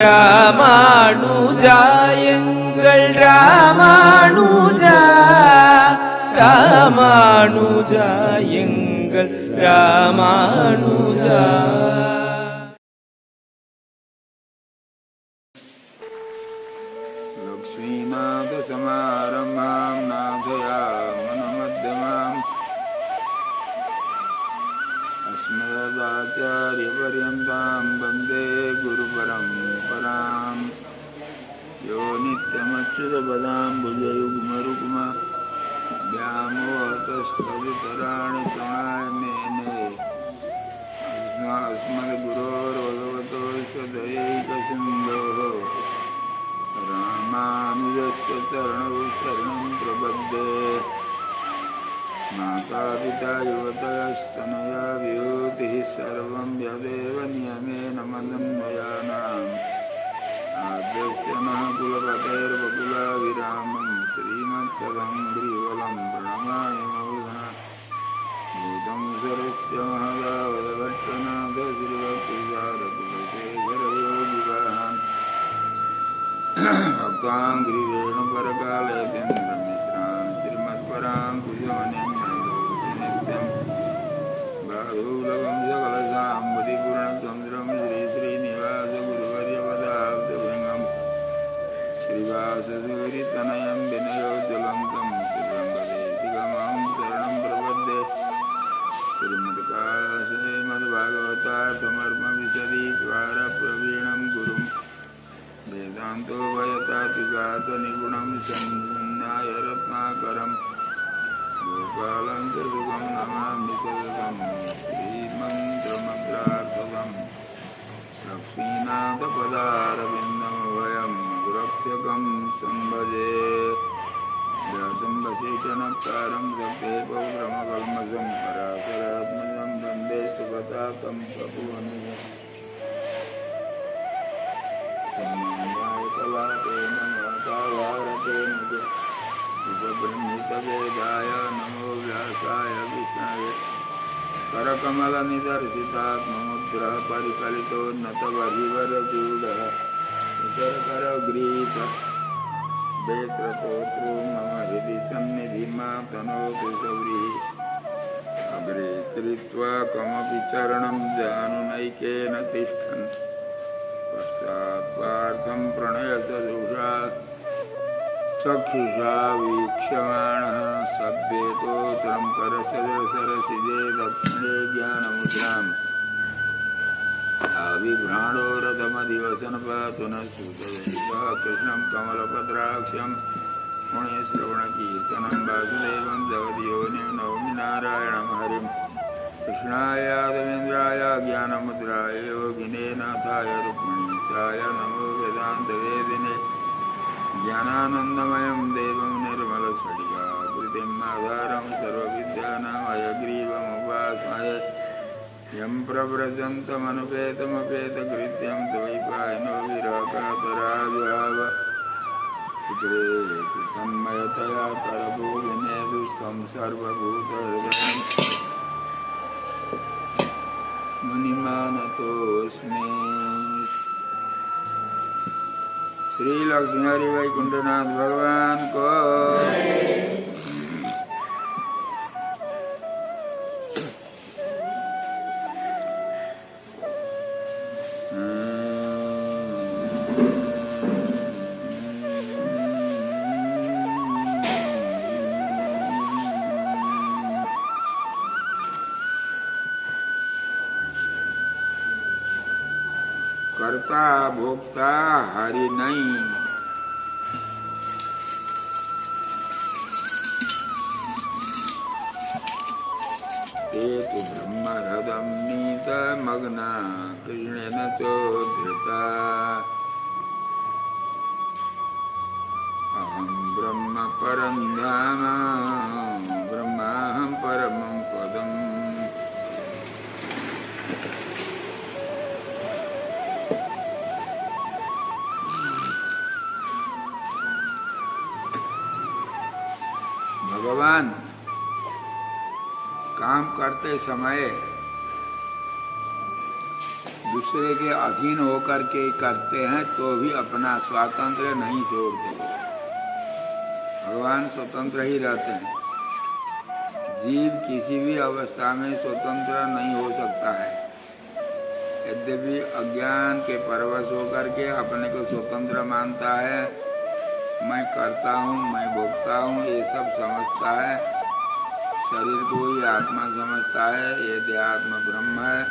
ராமானுஜா எங்கள் ராமானுஜா, ராமானுஜா எங்கள் ராமானுஜா. லக்ஷ்மீநாத சமாரம்பாம் நாதயாமன மத்யமாம் அஸ்மதாச்சார்ய பர்யந்தாம் வந்தே குரு பரம்பராம். யோ நித்யமச்சுதபதாம் புஜயுக்மருக்ம व्यामोहतस्तदितराणि तृणाय मेने अस्मद्गुरोर्भगवतोऽस्य दयैकसिन्धोः रामानुजस्य चरणौ शरणं प्रपद्ये. मातापिता युवतयस्तनया विभूतिः सर्वं यदेव नियमेन मदन्वयानाम्. आद्यस्य नः कुलपतेर्वकुलाभिरामं श्रीमत्पदङ्घ्रिवलं प्रणमामि मूर्धा. भूतं सरस्य महदावयभट्टनाथ श्रीभक्तिसारकुलशेखरयोगिवाहान् भक्ताङ्घ्रिवेणुपरकालयतीन्द्रमिश्रां श्रीमत्पराङ्कुशमनिं नतोऽस्मि नित्यं. बाहुलकं सकलसाम्पतिपूर्णचन्द्रं श्रीश्रीनिवासगुरुवर्यपदाब्जभृङ्गं श्रीवाससुहृतनयं विनयोज्ज्वलन्तं श्रीरङ्गदेशिकमहं शरणं प्रपद्ये. श्रीमद्भागवतार्थमर्मविशदीश्वरप्रवीणं गुरुं वेदान्तोभयतात्विकातनिगुणं सन्न्यायरत्नाकरं गोपालन्तर्गुगं नमामि सततं. श्रीमन्त्रमन्त्रार्थदं लक्ष्मीनाथपदारविन्दमभयं मधुरक्षकं संभजे. व्यासं वसिष्ठनप्तारं शक्ते पौत्रमकल्मषं पराशरात्मजं वन्दे सुगतातं तपोनिधम्. सम्मानाय कलातेन मातावारतेन च उपब्रह्मितवेदाय नमो व्यासाय विष्णवे. करकमलनिदर्शितात्ममुद्रः परिकलितोन्नतवरिवरचूडः इतरकरग्रीतः वेत्रतोत्रु मम हृदि सन्निधिमातनोतु सौरिः. अग्रे कृत्वा कमपि चरणं जानुनैकेन तिष्ठन् पश्चात्पार्थं प्रणयसजुषा चक्षुषा वीक्ष्यमाणः सद्वेतोत्रं करसरसिजे दक्षिणे ज्ञानमुद्राम्. आविभ्राणो रथमधिवसनपातु न सुतवेदः कृष्णं कमलपत्राक्षं पुण्यश्रवणकीर्तनं वासुदेवं जगद्योनिं नौमि नारायणं हरिं. कृष्णाय यादवेन्द्राय ज्ञानमुद्राय योगिने नाथाय रुक्मिणीशाय नमो वेदान्तवेदिने. ज्ञानानन्दमयं देवं निर्मलस्फटिकाकृतिम् आधारं सर्वविद्यानां हयग्रीवमुपास्महे. यं प्रव्रजन्तमनुपेतमपेतकृत्यं द्वैपायनो विरहकातराजुहाव. पुत्रे तन्मयतया करभूमिने दुष्टं सर्वभूतहृदयं मुनिमानतोऽस्मि. श्री लक्ष्मी हरि वैकुंठनाथ भगवान को. कर्ता भोक्ता हरि नहीं, ते तु ब्रह्महृदं नीतमग्ना कृष्णेन चोद्धृता. अहं ब्रह्म परं धाम ब्रह्माहं परमं पदम्. भगवान काम करते समय दूसरे के अधीन होकर के करते हैं तो भी अपना स्वातंत्र्य नहीं छोड़ते। भगवान स्वतंत्र ही रहते हैं। जीव किसी भी अवस्था में स्वतंत्र नहीं हो सकता है। यद्यपि अज्ञान के परवश होकर के अपने को स्वतंत्र मानता है, मैं करता हूँ, मैं भोगता हूँ, ये सब समझता है, शरीर को ही आत्मा समझता है, ये देहात्म ब्रह्म है,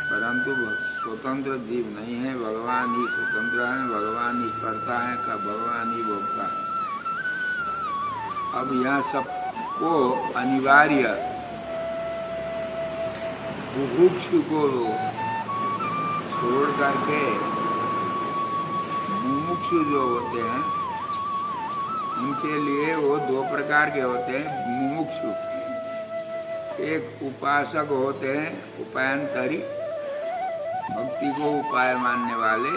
परंतु स्वतंत्र जीव नहीं है। भगवान ही स्वतंत्र है, भगवान ही करता है, भगवान ही भोगता है। अब यह सबको अनिवार्य बुभुक्षु को छोड़ करके मुमुक्षु जो होते हैं, उनके लिए वो दो प्रकार के होते हैं मुमुक्षु। एक उपासक होते हैं, उपायंतरी, भक्ति को उपाय मानने वाले।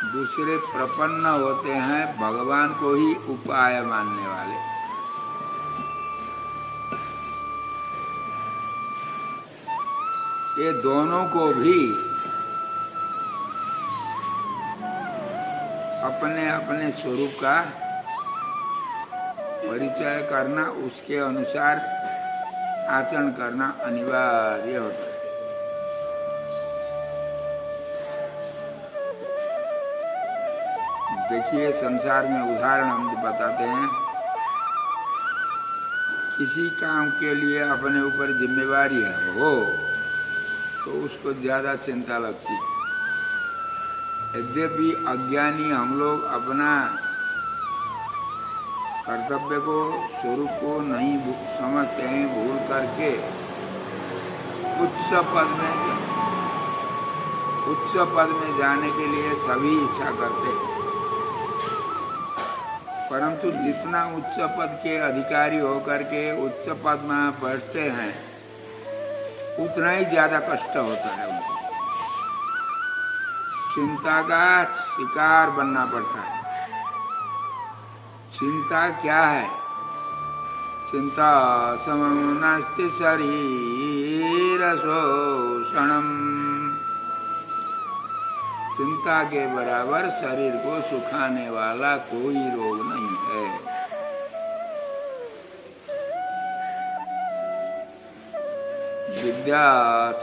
दूसरे प्रपन्न होते हैं, भगवान को ही उपाय मानने वाले। ये दोनों को भी अपने अपने स्वरूप का परिचय करना, उसके अनुसार आचरण करना अनिवार्य होता है। देखिए, संसार में उदाहरण हम बताते हैं। किसी काम के लिए अपने ऊपर जिम्मेवारी हो तो उसको ज्यादा चिंता लगती है। यद्यपि अज्ञानी हम लोग अपना कर्तव्य को, स्वरूप को नहीं समझते हैं, भूल करके उच्च पद में जाने के लिए सभी इच्छा करते हैं। परंतु जितना उच्च पद के अधिकारी होकर के उच्च पद में बैठते हैं, उतना ही ज्यादा कष्ट होता है उनको। चिंता का शिकार बनना पड़ता है। चिंता क्या है? चिंता समं नास्ति शरीर शोषणम। चिंता के बराबर शरीर को सुखाने वाला कोई रोग नहीं है। विद्या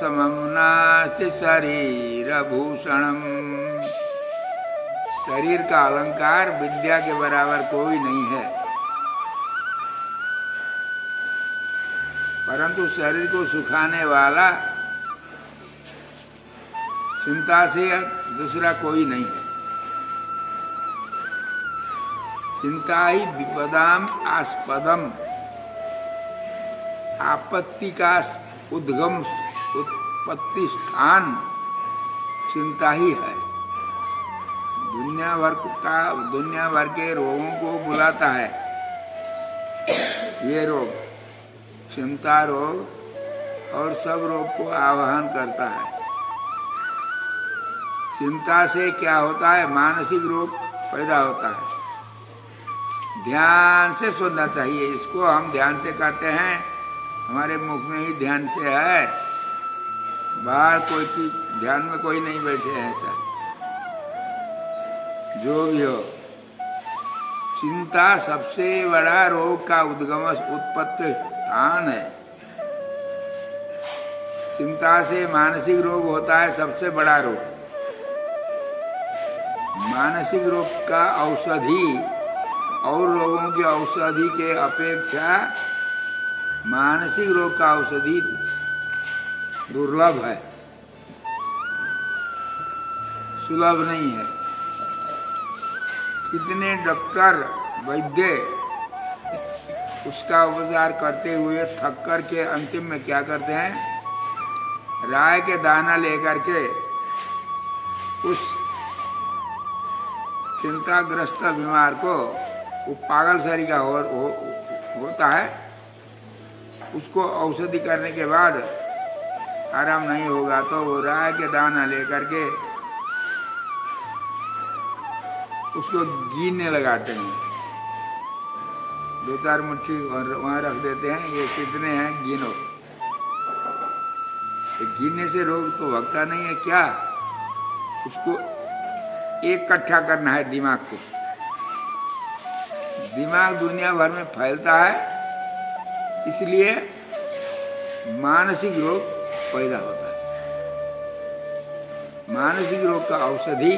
समं नास्ति शरीर भूषणम। शरीर का अलंकार विद्या के बराबर कोई नहीं है। परंतु शरीर को सुखाने वाला चिंता से दूसरा कोई नहीं है। चिंता ही विपदाम आस्पदम। आपत्ति का उद्गम, उत्पत्ति स्थान चिंता ही है। दुनिया भर के रोगों को बुलाता है। ये रोग, चिंता रोग, और सब रोग को आवाहन करता है। चिंता से क्या होता है? मानसिक रोग पैदा होता है। ध्यान से सुनना चाहिए। इसको हम ध्यान से करते हैं, हमारे मुख में ही ध्यान से है, बाहर कोई चीज ध्यान में कोई नहीं बैठे हैं। ऐसा जो भी हो, चिंता सबसे बड़ा रोग का उद्गम उत्पत्ति स्थान है। चिंता से मानसिक रोग होता है सबसे बड़ा रोग। मानसिक रोग का औषधि और रोगों की औषधि के अपेक्षा मानसिक रोग का औषधि दुर्लभ है, सुलभ नहीं है। कितने डॉक्टर वैद्य उसका उपचार करते हुए थक कर के अंतिम में क्या करते हैं? राय के दाना लेकर के उस चिंताग्रस्त बीमार को, वो पागल शरीर का होता है, उसको औषधि करने के बाद आराम नहीं होगा तो वो राय के दाना लेकर के उसको गिनने लगाते हैं। 2-4 मुट्ठी वहां रख देते हैं, ये कितने हैं गिनो। गिनने से रोग तो भगता नहीं है क्या? उसको इकट्ठा करना है दिमाग को। दिमाग दुनिया भर में फैलता है, इसलिए मानसिक रोग पैदा होता है। मानसिक रोग का औषधि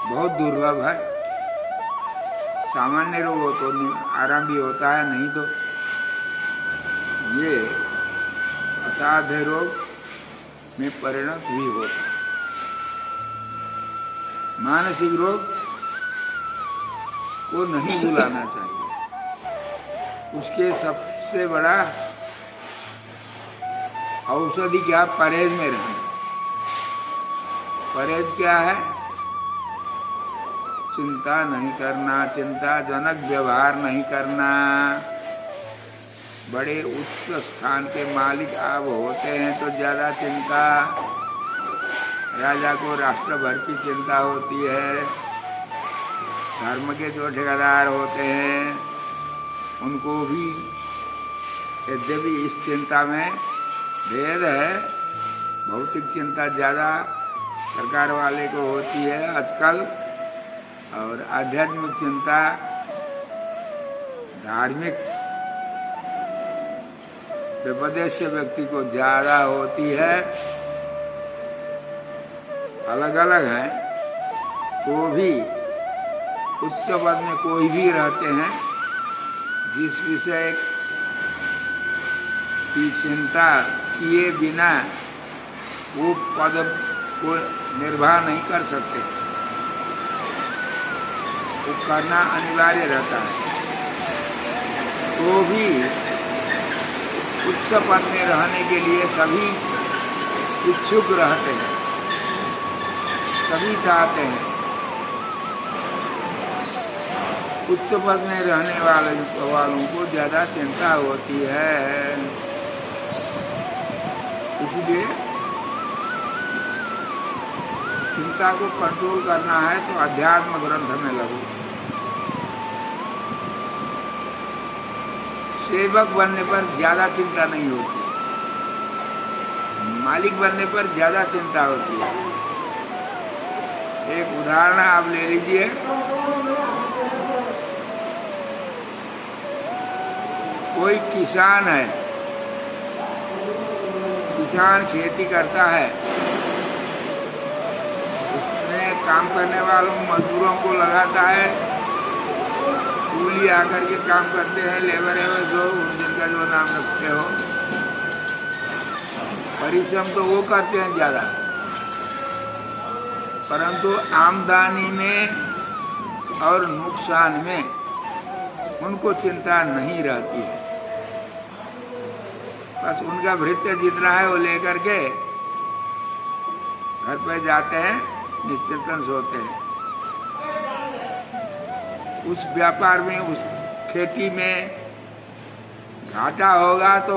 बहुत दुर्लभ है। सामान्य रोग हो तो आराम भी होता है, नहीं तो ये असाध्य रोग में परिणत भी होता है। मानसिक रोग को नहीं भुलाना चाहिए। उसके सबसे बड़ा औषधि क्या? परहेज में रहना। परहेज क्या है? चिंता नहीं करना, चिंताजनक व्यवहार नहीं करना। बड़े उच्च स्थान के मालिक आप होते हैं तो ज्यादा चिंता, राजा को राष्ट्र भर की चिंता होती है। धर्म के जो ठेकेदार होते हैं उनको भी यद्यपि इस चिंता में भेद है। भौतिक चिंता ज्यादा सरकार वाले को होती है आजकल, और आध्यात्मिक चिंता धार्मिक व्यपदेश व्यक्ति को ज्यादा होती है। अलग अलग है तो भी उच्च पद में कोई भी रहते हैं, जिस विषय की चिंता किए बिना वो पद को निर्वाह नहीं कर सकते, वो करना अनिवार्य रहता है। तो भी उच्च पद में रहने के लिए सभी इच्छुक रहते हैं, सभी चाहते हैं। उच्च पद में रहने वालों को ज्यादा चिंता होती है। इसलिए चिंता को कंट्रोल करना है तो अध्यात्म ग्रंथ में लगो। सेवक बनने पर ज्यादा चिंता नहीं होती, मालिक बनने पर ज्यादा चिंता होती है। एक उदाहरण आप ले लीजिए। कोई किसान है, किसान खेती करता है, उसने काम करने वालों मजदूरों को लगाता है, कूली आकर के काम करते हैं, लेबर है जो जिनका जो नाम रखते हो। परिश्रम तो वो करते हैं ज्यादा, परंतु आमदनी में और नुकसान में उनको चिंता नहीं रहती है। बस उनका भृत्य जितना है वो लेकर के घर पे जाते हैं, निश्चिंतन सोते हैं। उस व्यापार में, उस खेती में घाटा होगा तो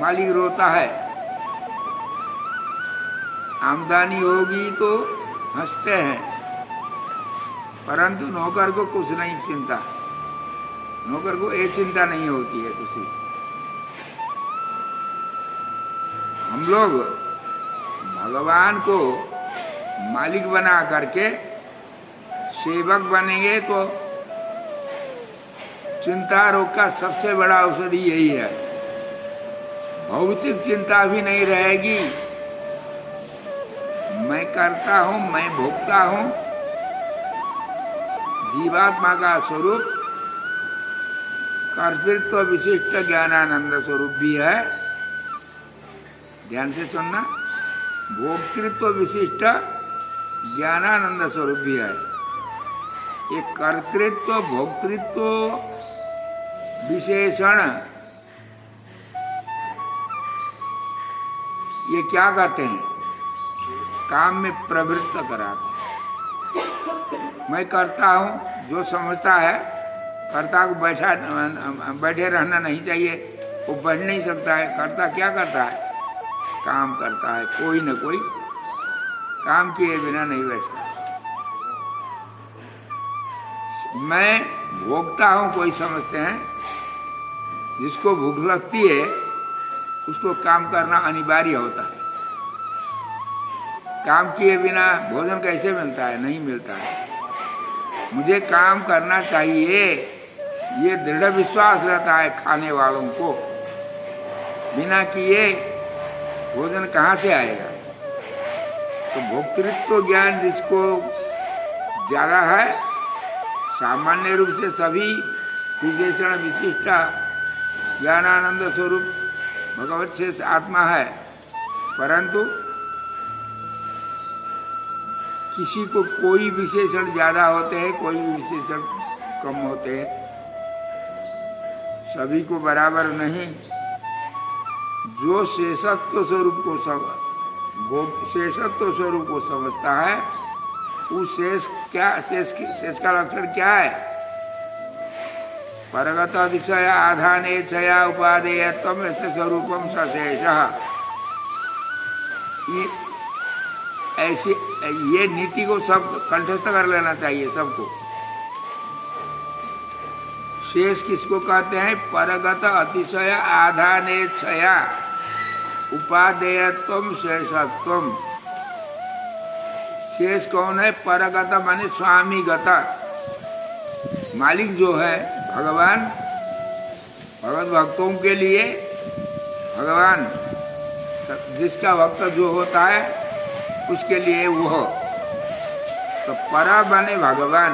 मालिक रोता है, आमदनी होगी तो हंसते हैं। परंतु नौकर को कुछ नहीं चिंता, नौकर को एक चिंता नहीं होती है किसी। हम लोग भगवान को मालिक बना करके सेवक बनेंगे तो चिंता रोग का सबसे बड़ा औषधि यही है। भौतिक चिंता भी नहीं रहेगी। मैं करता हूं, मैं भोगता हूं। जीवात्मा का स्वरूप कर्तृत्व विशिष्ट ज्ञानानंद स्वरूप भी है। ध्यान से सुनना, भोक्तृत्व विशिष्ट ज्ञानानंद स्वरूप भी है। ये कर्तृत्व भोक्तृत्व विशेषण ये क्या करते हैं? काम में प्रवृत्त कराते हैं। मैं करता हूं, जो समझता है कर्ता को बैठे रहना नहीं चाहिए, वो बैठ नहीं सकता है। कर्ता क्या करता है? काम करता है, कोई न कोई काम किए बिना नहीं बैठता। मैं भोगता हूं, कोई समझते हैं। जिसको भूख लगती है उसको काम करना अनिवार्य होता है। काम किए बिना भोजन कैसे मिलता है? नहीं मिलता है। मुझे काम करना चाहिए, ये दृढ़ विश्वास रहता है खाने वालों को। बिना किए भोजन कहाँ से आएगा? तो भोक्तृत्व ज्ञान जिसको ज्यादा है, सामान्य रूप से सभी विशेषण विशिष्टा ज्ञानानंद स्वरूप भगवत शेष आत्मा है, परंतु किसी को कोई विशेषण ज्यादा होते हैं, कोई विशेषण कम होते हैं, सभी को बराबर नहीं। जो शेषत्व स्वरूप को शेषत्व स्वरूप को समझता है, उस शेष का लक्षण क्या है? परगत अतिशय आधाने छया उपादेय तम स्वरूपम सशेष। ऐसी ये नीति को सब कंठस्थ कर लेना चाहिए सबको। शेष किसको कहते हैं? परगत अतिशय आधाने छया उपादेयत्वम शेषत्वम। शेष कौन है? परगत माने स्वामीगत, मालिक जो है भगवान। भगवत भक्तों के लिए भगवान, जिसका भक्त जो होता है उसके लिए वो। तो परा बने भगवान,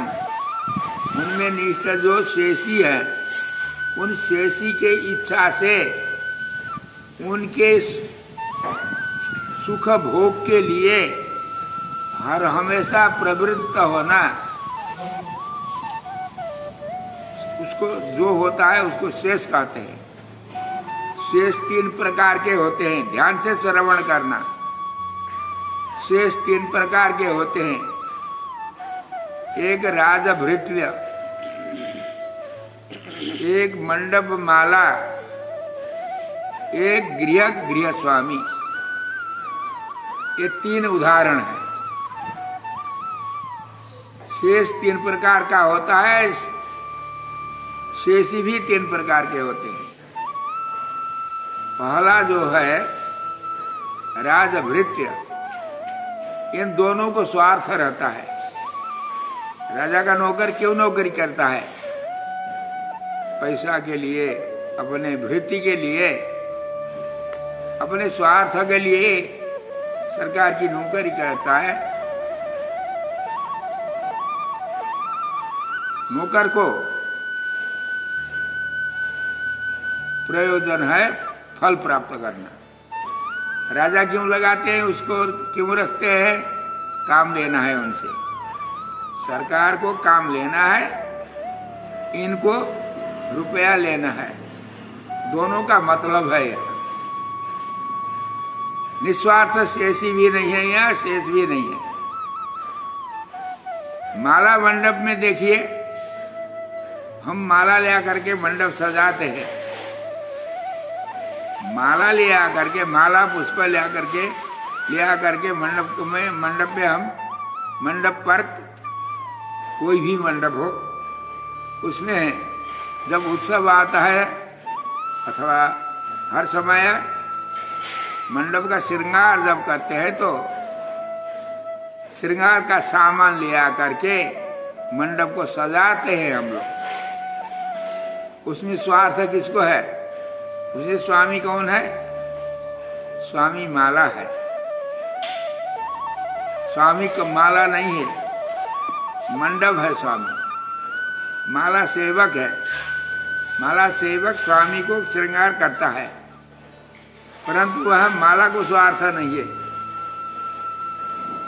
उनमें निष्ठ जो शेषी है, उन शेषी के इच्छा से उनके सुख भोग के लिए हर हमेशा प्रवृत्त होना, उसको जो होता है उसको शेष कहते हैं। शेष 3 प्रकार के होते हैं, ध्यान से श्रवण करना। शेष 3 प्रकार के होते हैं। एक राजभृत्य, एक मंडप माला, एक गृह स्वामी। ये 3 उदाहरण हैं। शेष 3 प्रकार का होता है, शेषी भी 3 प्रकार के होते हैं। पहला जो है राजभृत्य, इन दोनों को स्वार्थ रहता है। राजा का नौकर क्यों नौकरी करता है? पैसा के लिए, अपने भृत्य के लिए, अपने स्वार्थ के लिए सरकार की नौकरी करता है। नौकर को प्रयोजन है फल प्राप्त करना। राजा क्यों लगाते हैं उसको, क्यों रखते हैं? काम लेना है उनसे। सरकार को काम लेना है, इनको रुपया लेना है। दोनों का मतलब है यहाँ। निस्वार्थ शेषी भी नहीं है यहाँ, शेष भी नहीं है। माला मंडप में देखिए, हम माला ले करके मंडप सजाते हैं। माला ले करके, माला पुष्प ले करके मंडप में हम मंडप पर, कोई भी मंडप हो, उसमें जब उत्सव आता है अथवा हर समय मंडप का श्रृंगार जब करते हैं, तो श्रृंगार का सामान ले करके मंडप को सजाते हैं हम लोग। उसमें स्वार्थ किसको है? उसे स्वामी कौन है? स्वामी माला है। स्वामी को माला नहीं है, मंडप है स्वामी। माला सेवक है। माला सेवक स्वामी को श्रृंगार करता है, परंतु वह माला को स्वार्थ नहीं है।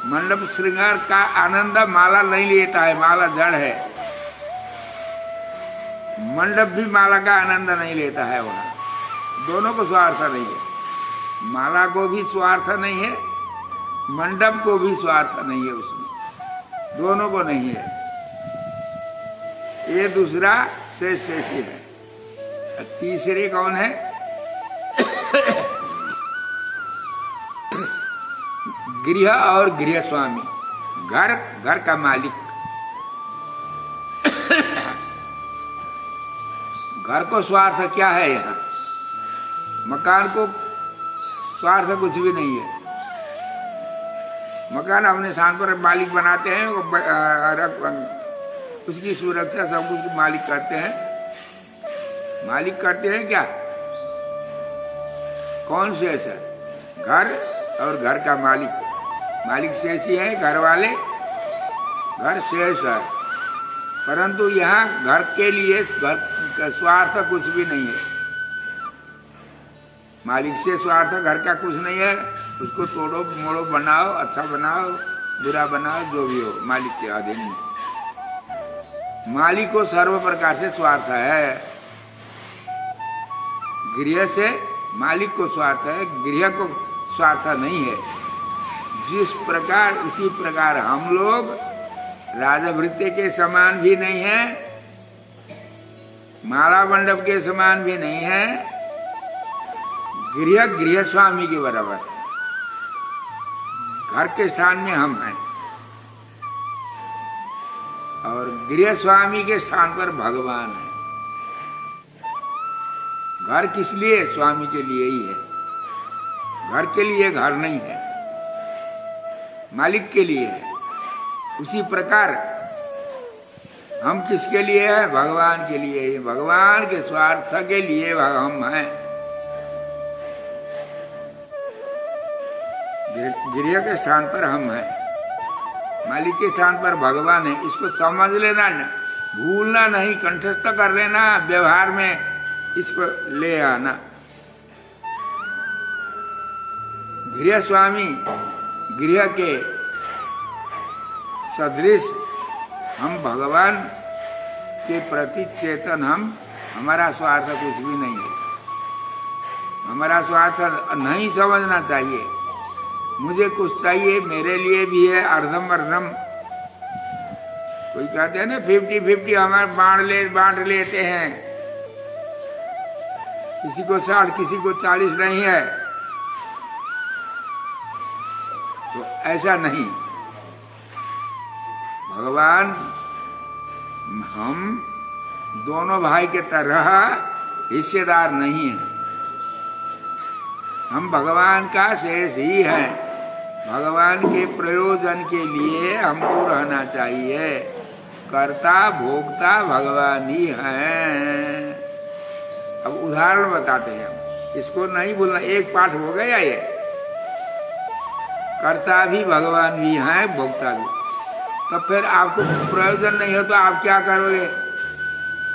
मंडप श्रृंगार का आनंद माला नहीं लेता है, माला जड़ है। मंडप भी माला का आनंद नहीं लेता है। वहाँ दोनों को स्वार्थ नहीं है। माला को भी स्वार्थ नहीं है, मंडप को भी स्वार्थ नहीं है, उसमें दोनों को नहीं है। ये दूसरा शेषी है। तीसरे कौन है? गृह और गृह स्वामी, घर का मालिक। घर को स्वार्थ क्या है? यहाँ मकान को स्वार्थ कुछ भी नहीं है। मकान अपने स्थान पर मालिक बनाते हैं, उसकी सुरक्षा सब कुछ मालिक करते हैं। मालिक करते हैं क्या? कौन शेष है? घर और घर का मालिक। मालिक शेष ही है, घर वाले घर शेष है। परंतु यहाँ घर के लिए घर का स्वार्थ कुछ भी नहीं है। मालिक से स्वार्थ घर का कुछ नहीं है। उसको तोड़ो मोड़ो, बनाओ, अच्छा बनाओ, बुरा बनाओ, जो भी हो मालिक के अधीन में। मालिक को सर्व प्रकार से स्वार्थ है। गृह से मालिक को स्वार्थ है, गृह को स्वार्थ नहीं है। जिस प्रकार उसी प्रकार हम लोग राजभृत्य के समान भी नहीं है, माला मंडप के समान भी नहीं है, गृह गृह स्वामी के बराबर। घर के स्थान में हम हैं और गृह स्वामी के स्थान पर भगवान है। घर किस लिए? स्वामी के लिए ही है। घर के लिए घर नहीं है, मालिक के लिए है। उसी प्रकार हम किसके लिए है? भगवान के लिए ही। भगवान के स्वार्थ के लिए हम हैं। गृह के स्थान पर हम हैं, मालिक के स्थान पर भगवान है। इसको समझ लेना, भूलना नहीं, कंठस्थ कर लेना, व्यवहार में इसको ले आना। गृह स्वामी गृह के सदृश हम भगवान के प्रति चेतन। हमारा स्वार्थ कुछ भी नहीं है। हमारा स्वार्थ नहीं समझना चाहिए। मुझे कुछ चाहिए, मेरे लिए भी है, अर्धम अर्धम। कोई कहते हैं ना 50-50 हमारे बांट लेते हैं। किसी को 60, किसी को 40 नहीं है, तो ऐसा नहीं। भगवान हम दोनों भाई के तरह हिस्सेदार नहीं है। हम भगवान का शेष ही हैं। भगवान के प्रयोजन के लिए हमको रहना चाहिए। कर्ता भोक्ता भगवान ही हैं। अब उदाहरण बताते हैं हम, इसको नहीं बोलना। एक पाठ हो गया ये। कर्ता भी भगवान भी हैं, भोक्ता भी। तो फिर आपको प्रयोजन नहीं हो तो आप क्या करोगे?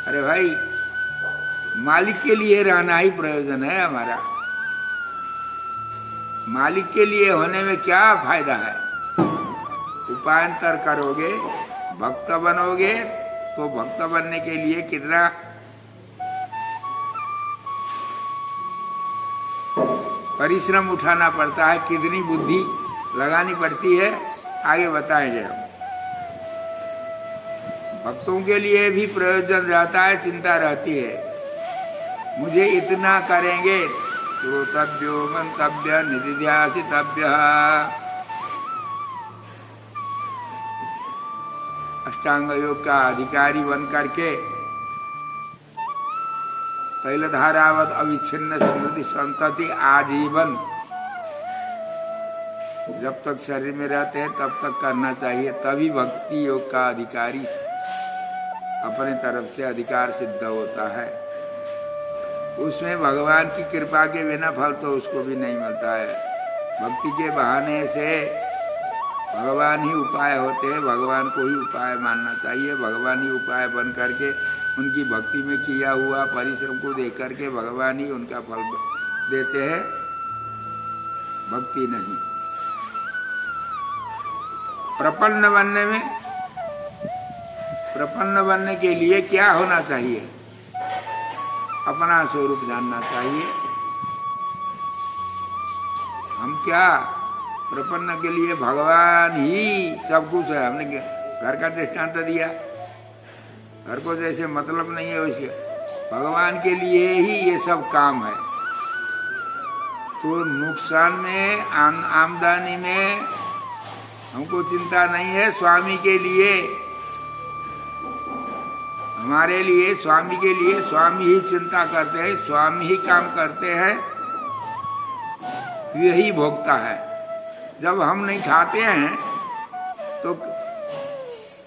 अरे भाई, मालिक के लिए रहना ही प्रयोजन है हमारा। मालिक के लिए होने में क्या फायदा है? उपायांतर करोगे, भक्त बनोगे, तो भक्त बनने के लिए कितना परिश्रम उठाना पड़ता है, कितनी बुद्धि लगानी पड़ती है, आगे बताएंगे हम। भक्तों के लिए भी प्रयोजन रहता है, चिंता रहती है। मुझे इतना करेंगे, श्रोतव्यो मंतव्य निधिध्यासितव्य। अष्टांग योग का अधिकारी बन करके तैलधारावत अविच्छिन्न स्मृति संतति आजीवन जब तक शरीर में रहते हैं तब तक करना चाहिए। तभी भक्ति योग का अधिकारी अपने तरफ से अधिकार सिद्ध होता है। उसमें भगवान की कृपा के बिना फल तो उसको भी नहीं मिलता है। भक्ति के बहाने से भगवान ही उपाय होते हैं। भगवान को ही उपाय मानना चाहिए। भगवान ही उपाय बन करके उनकी भक्ति में किया हुआ परिश्रम को देख करके भगवान ही उनका फल देते हैं, भक्ति नहीं। प्रपन्न बनने के लिए क्या होना चाहिए? अपना स्वरूप जानना चाहिए। हम क्या प्रपन्न के लिए भगवान ही सब कुछ है। हमने घर का दृष्टांत दिया। घर को जैसे मतलब नहीं है वैसे भगवान के लिए ही ये सब काम है। तो नुकसान में आमदनी में हमको चिंता नहीं है। स्वामी के लिए, हमारे लिए, स्वामी के लिए स्वामी ही चिंता करते हैं, स्वामी ही काम करते हैं, यही भोगता है। जब हम नहीं खाते हैं तो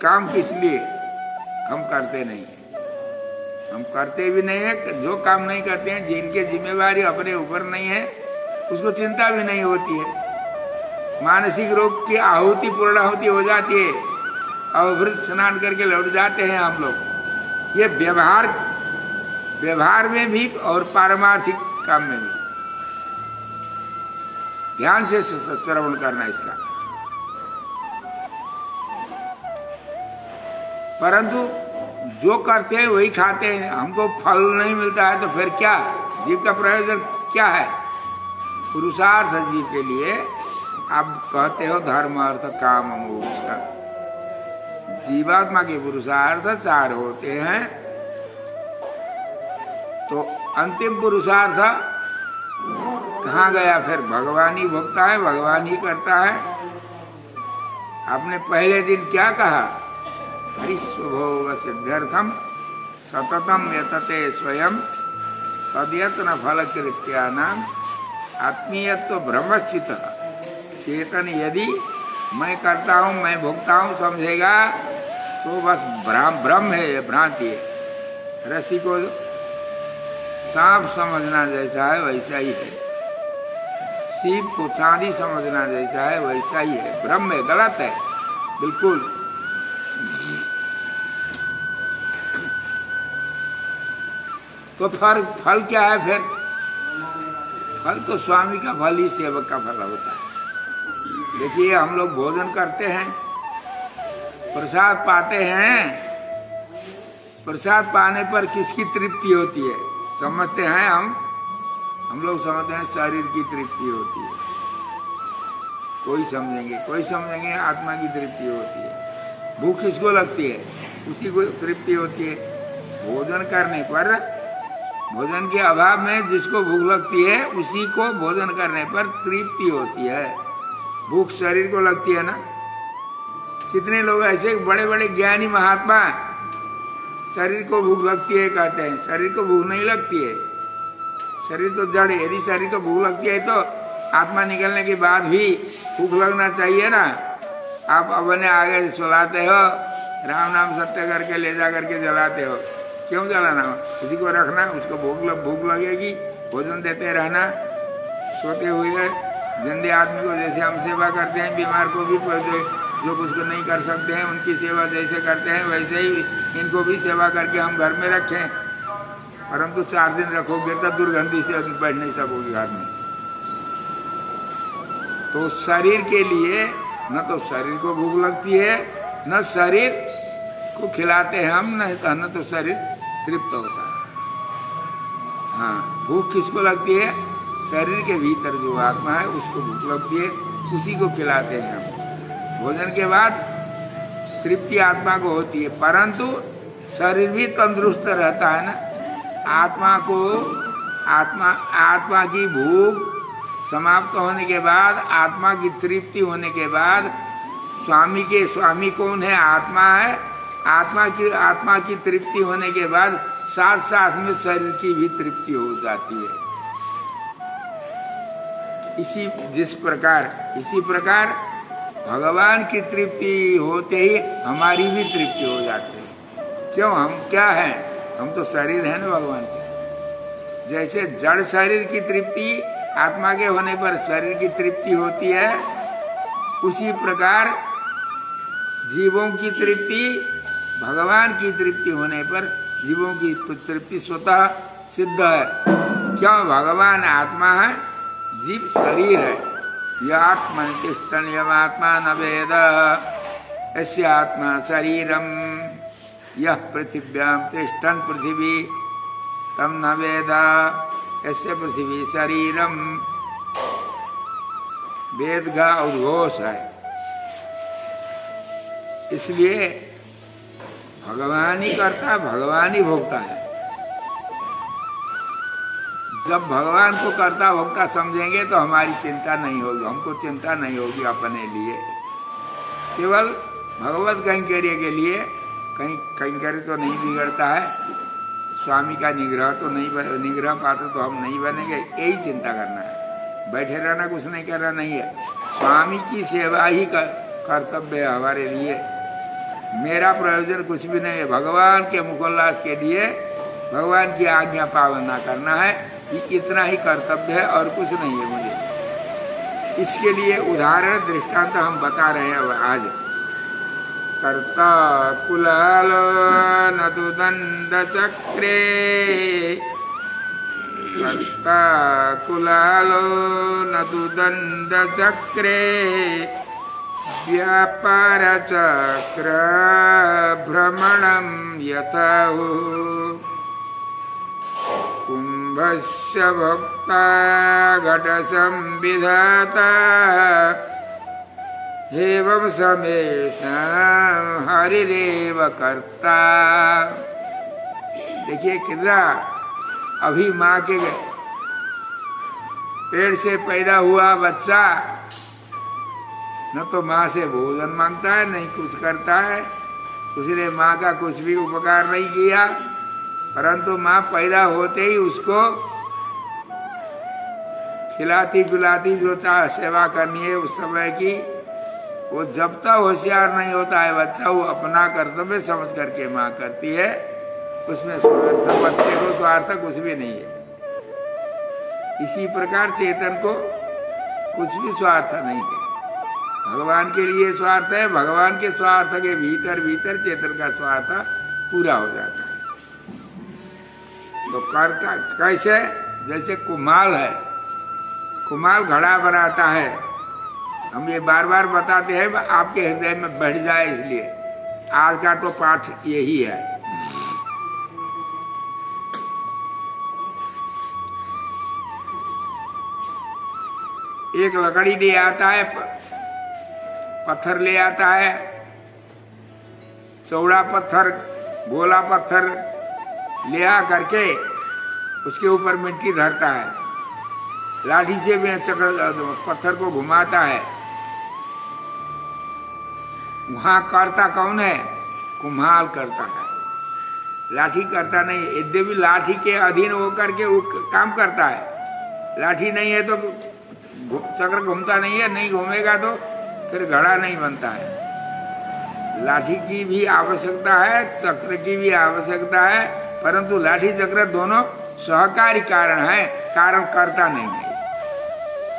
काम किस लिए? हम करते नहीं हैं। हम करते भी नहीं है। जो काम नहीं करते हैं, जिनके जिम्मेवारी अपने ऊपर नहीं है, उसको चिंता भी नहीं होती है। मानसिक रोग की आहुति पूर्णाहुति हो जाती है और फिर स्नान करके लौट जाते हैं हम लोग। ये व्यवहार में भी और पारमार्थिक काम में भी ध्यान से श्रवण करना इसका। परंतु जो करते हैं वही खाते हैं, हमको फल नहीं मिलता है तो फिर क्या? जीव का प्रयोजन क्या है? पुरुषार्थ जीव के लिए आप कहते हो धर्म अर्थ काम मोक्ष का। जीवात्मा के पुरुषार्थ 4 होते हैं। तो अंतिम पुरुषार्थ कहाँ गया? फिर भगवान ही भोगता है, भगवान ही करता है। आपने पहले दिन क्या कहा? हरिस्वभोग सिद्ध्यर्थम सततम यतते स्वयं तद्यत्न फलकृत्यानाम आत्मीयत्व ब्रह्मचित। चेतन यदि मैं करता हूँ, मैं भोगता हूँ समझेगा तो बस ब्रह्म है, ये भ्रांति है। रस्सी को सांप समझना जैसा है वैसा ही है, सीप को चांदी समझना जैसा है वैसा ही है। ब्रह्म है, गलत है बिल्कुल। तो फल क्या है फिर? फल तो स्वामी का फल ही सेवक का फल होता है। देखिए हम लोग भोजन करते हैं, प्रसाद पाते हैं। प्रसाद पाने पर किसकी तृप्ति होती है? समझते हैं हम लोग समझते हैं शरीर की तृप्ति होती है। कोई समझेंगे आत्मा की तृप्ति होती है। भूख किसको लगती है? उसी को तृप्ति होती है। भोजन करने पर, भोजन के अभाव में जिसको भूख लगती है उसी को भोजन करने पर तृप्ति होती है। भूख शरीर को लगती है ना। कितने लोग ऐसे बड़े बड़े ज्ञानी महात्मा शरीर को भूख लगती है कहते हैं, शरीर को भूख नहीं लगती है। शरीर तो जड़ है। यदि शरीर को भूख लगती है तो आत्मा निकलने के बाद भी भूख लगना चाहिए ना। आप अपने आगे सुलाते हो, राम नाम सत्य करके ले जा करके जलाते हो, क्यों जलाना? उसी को रखना, उसको भूख लगेगी, भोजन देते रहना। सोते हुए जिंदे आदमी को जैसे हम सेवा करते हैं, बीमार को भी जो कुछ नहीं कर सकते हैं उनकी सेवा जैसे करते हैं वैसे ही इनको भी सेवा करके हम घर में रखें। परंतु 4 दिन रखोगे तो दुर्गंधी से बैठ नहीं सकोगे घर में। तो शरीर के लिए न तो शरीर को भूख लगती है, न शरीर को खिलाते हैं हम, न तो शरीर तृप्त होता है। हाँ, भूख किसको लगती है? शरीर के भीतर जो आत्मा है उसको भूख लगती है, उसी को खिलाते हैं हम। भोजन के बाद तृप्ति आत्मा को होती है, परंतु शरीर भी तंदुरुस्त रहता है ना। आत्मा की भूख समाप्त होने के बाद, आत्मा की तृप्ति होने के बाद, स्वामी कौन है? आत्मा है। आत्मा की तृप्ति होने के बाद साथ साथ में शरीर की भी तृप्ति हो जाती है। इसी प्रकार भगवान की तृप्ति होते ही हमारी भी तृप्ति हो जाती है। क्यों? हम क्या हैं? हम तो शरीर है ना भगवान के। जैसे जड़ शरीर की तृप्ति आत्मा के होने पर शरीर की तृप्ति होती है, उसी प्रकार जीवों की तृप्ति भगवान की तृप्ति होने पर जीवों की तृप्ति स्वतः सिद्ध है। क्यों? भगवान आत्मा है, जीव शरीर है। यात्मन तिष्ठन् यमात्मा न वेद यस्य आत्मा शरीरम यह पृथिव्यां तिष्ठन् पृथिवी तम न वेद यस्य पृथिवी शरीरम। वेद का उद्घोष है। इसलिए भगवान ही करता, भगवान ही भोगता है। जब भगवान को करता भोगता समझेंगे तो हमारी चिंता नहीं होगी, हमको चिंता नहीं होगी अपने लिए। केवल भगवत कैंकर्य के लिए कैंकर्य तो नहीं बिगड़ता है, स्वामी का निग्रह तो नहीं, निग्रह पात्र तो हम नहीं बनेंगे, यही चिंता करना है। बैठे रहना कुछ नहीं करना नहीं है। स्वामी की सेवा ही कर्तव्य है हमारे लिए। मेरा प्रयोजन कुछ भी नहीं है, भगवान के मुखोल्लास के लिए भगवान की आज्ञा पालना करना है, इतना ही कर्तव्य है और कुछ नहीं है मुझे। इसके लिए उदाहरण दृष्टांत हम बता रहे हैं आज। कर्ता कुलालो नतु दंड चक्रे, कर्ता कुलालो नतु दंड चक्रे, व्यापार चक्र भ्रमणं यथाहु, कुंभस्य भोक्ता घट संविधाता, एवं समेषां हरिरेव कर्ता। देखिए कितना अभी माँ के पेट से पैदा हुआ बच्चा न तो माँ से भोजन मांगता है, नहीं कुछ करता है, उसने माँ का कुछ भी उपकार नहीं किया, परंतु माँ पैदा होते ही उसको खिलाती पिलाती जो सेवा करनी है उस समय की, वो जब तक होशियार नहीं होता है बच्चा, वो अपना कर्तव्य समझ करके माँ करती है, उसमें स्वार्थ बच्चे को स्वार्थ कुछ भी नहीं है। इसी प्रकार चेतन को कुछ भी स्वार्थ नहीं है, भगवान के लिए स्वार्थ है। भगवान के स्वार्थ के भीतर भीतर चेतन का स्वार्थ पूरा हो जाता है। तो करता कैसे? जैसे कुम्हाल है, कुम्हाल घड़ा बनाता है, हम ये बार बार बताते हैं आपके हृदय में बैठ जाए, इसलिए आज का तो पाठ यही है। एक लकड़ी ले आता है, पत्थर ले आता है, चौड़ा पत्थर गोला पत्थर ले आ करके उसके ऊपर मिट्टी धरता है, लाठी से भी पत्थर को घुमाता है। वहां करता कौन है? कुम्हाल करता है, लाठी करता नहीं। यद्यपि लाठी के अधीन होकर के वो काम करता है, लाठी नहीं है तो चक्र घूमता नहीं है, नहीं घूमेगा तो फिर घड़ा नहीं बनता है। लाठी की भी आवश्यकता है, चक्र की भी आवश्यकता है, परंतु लाठी चक्र दोनों सहकारी कारण है, कारण करता नहीं है,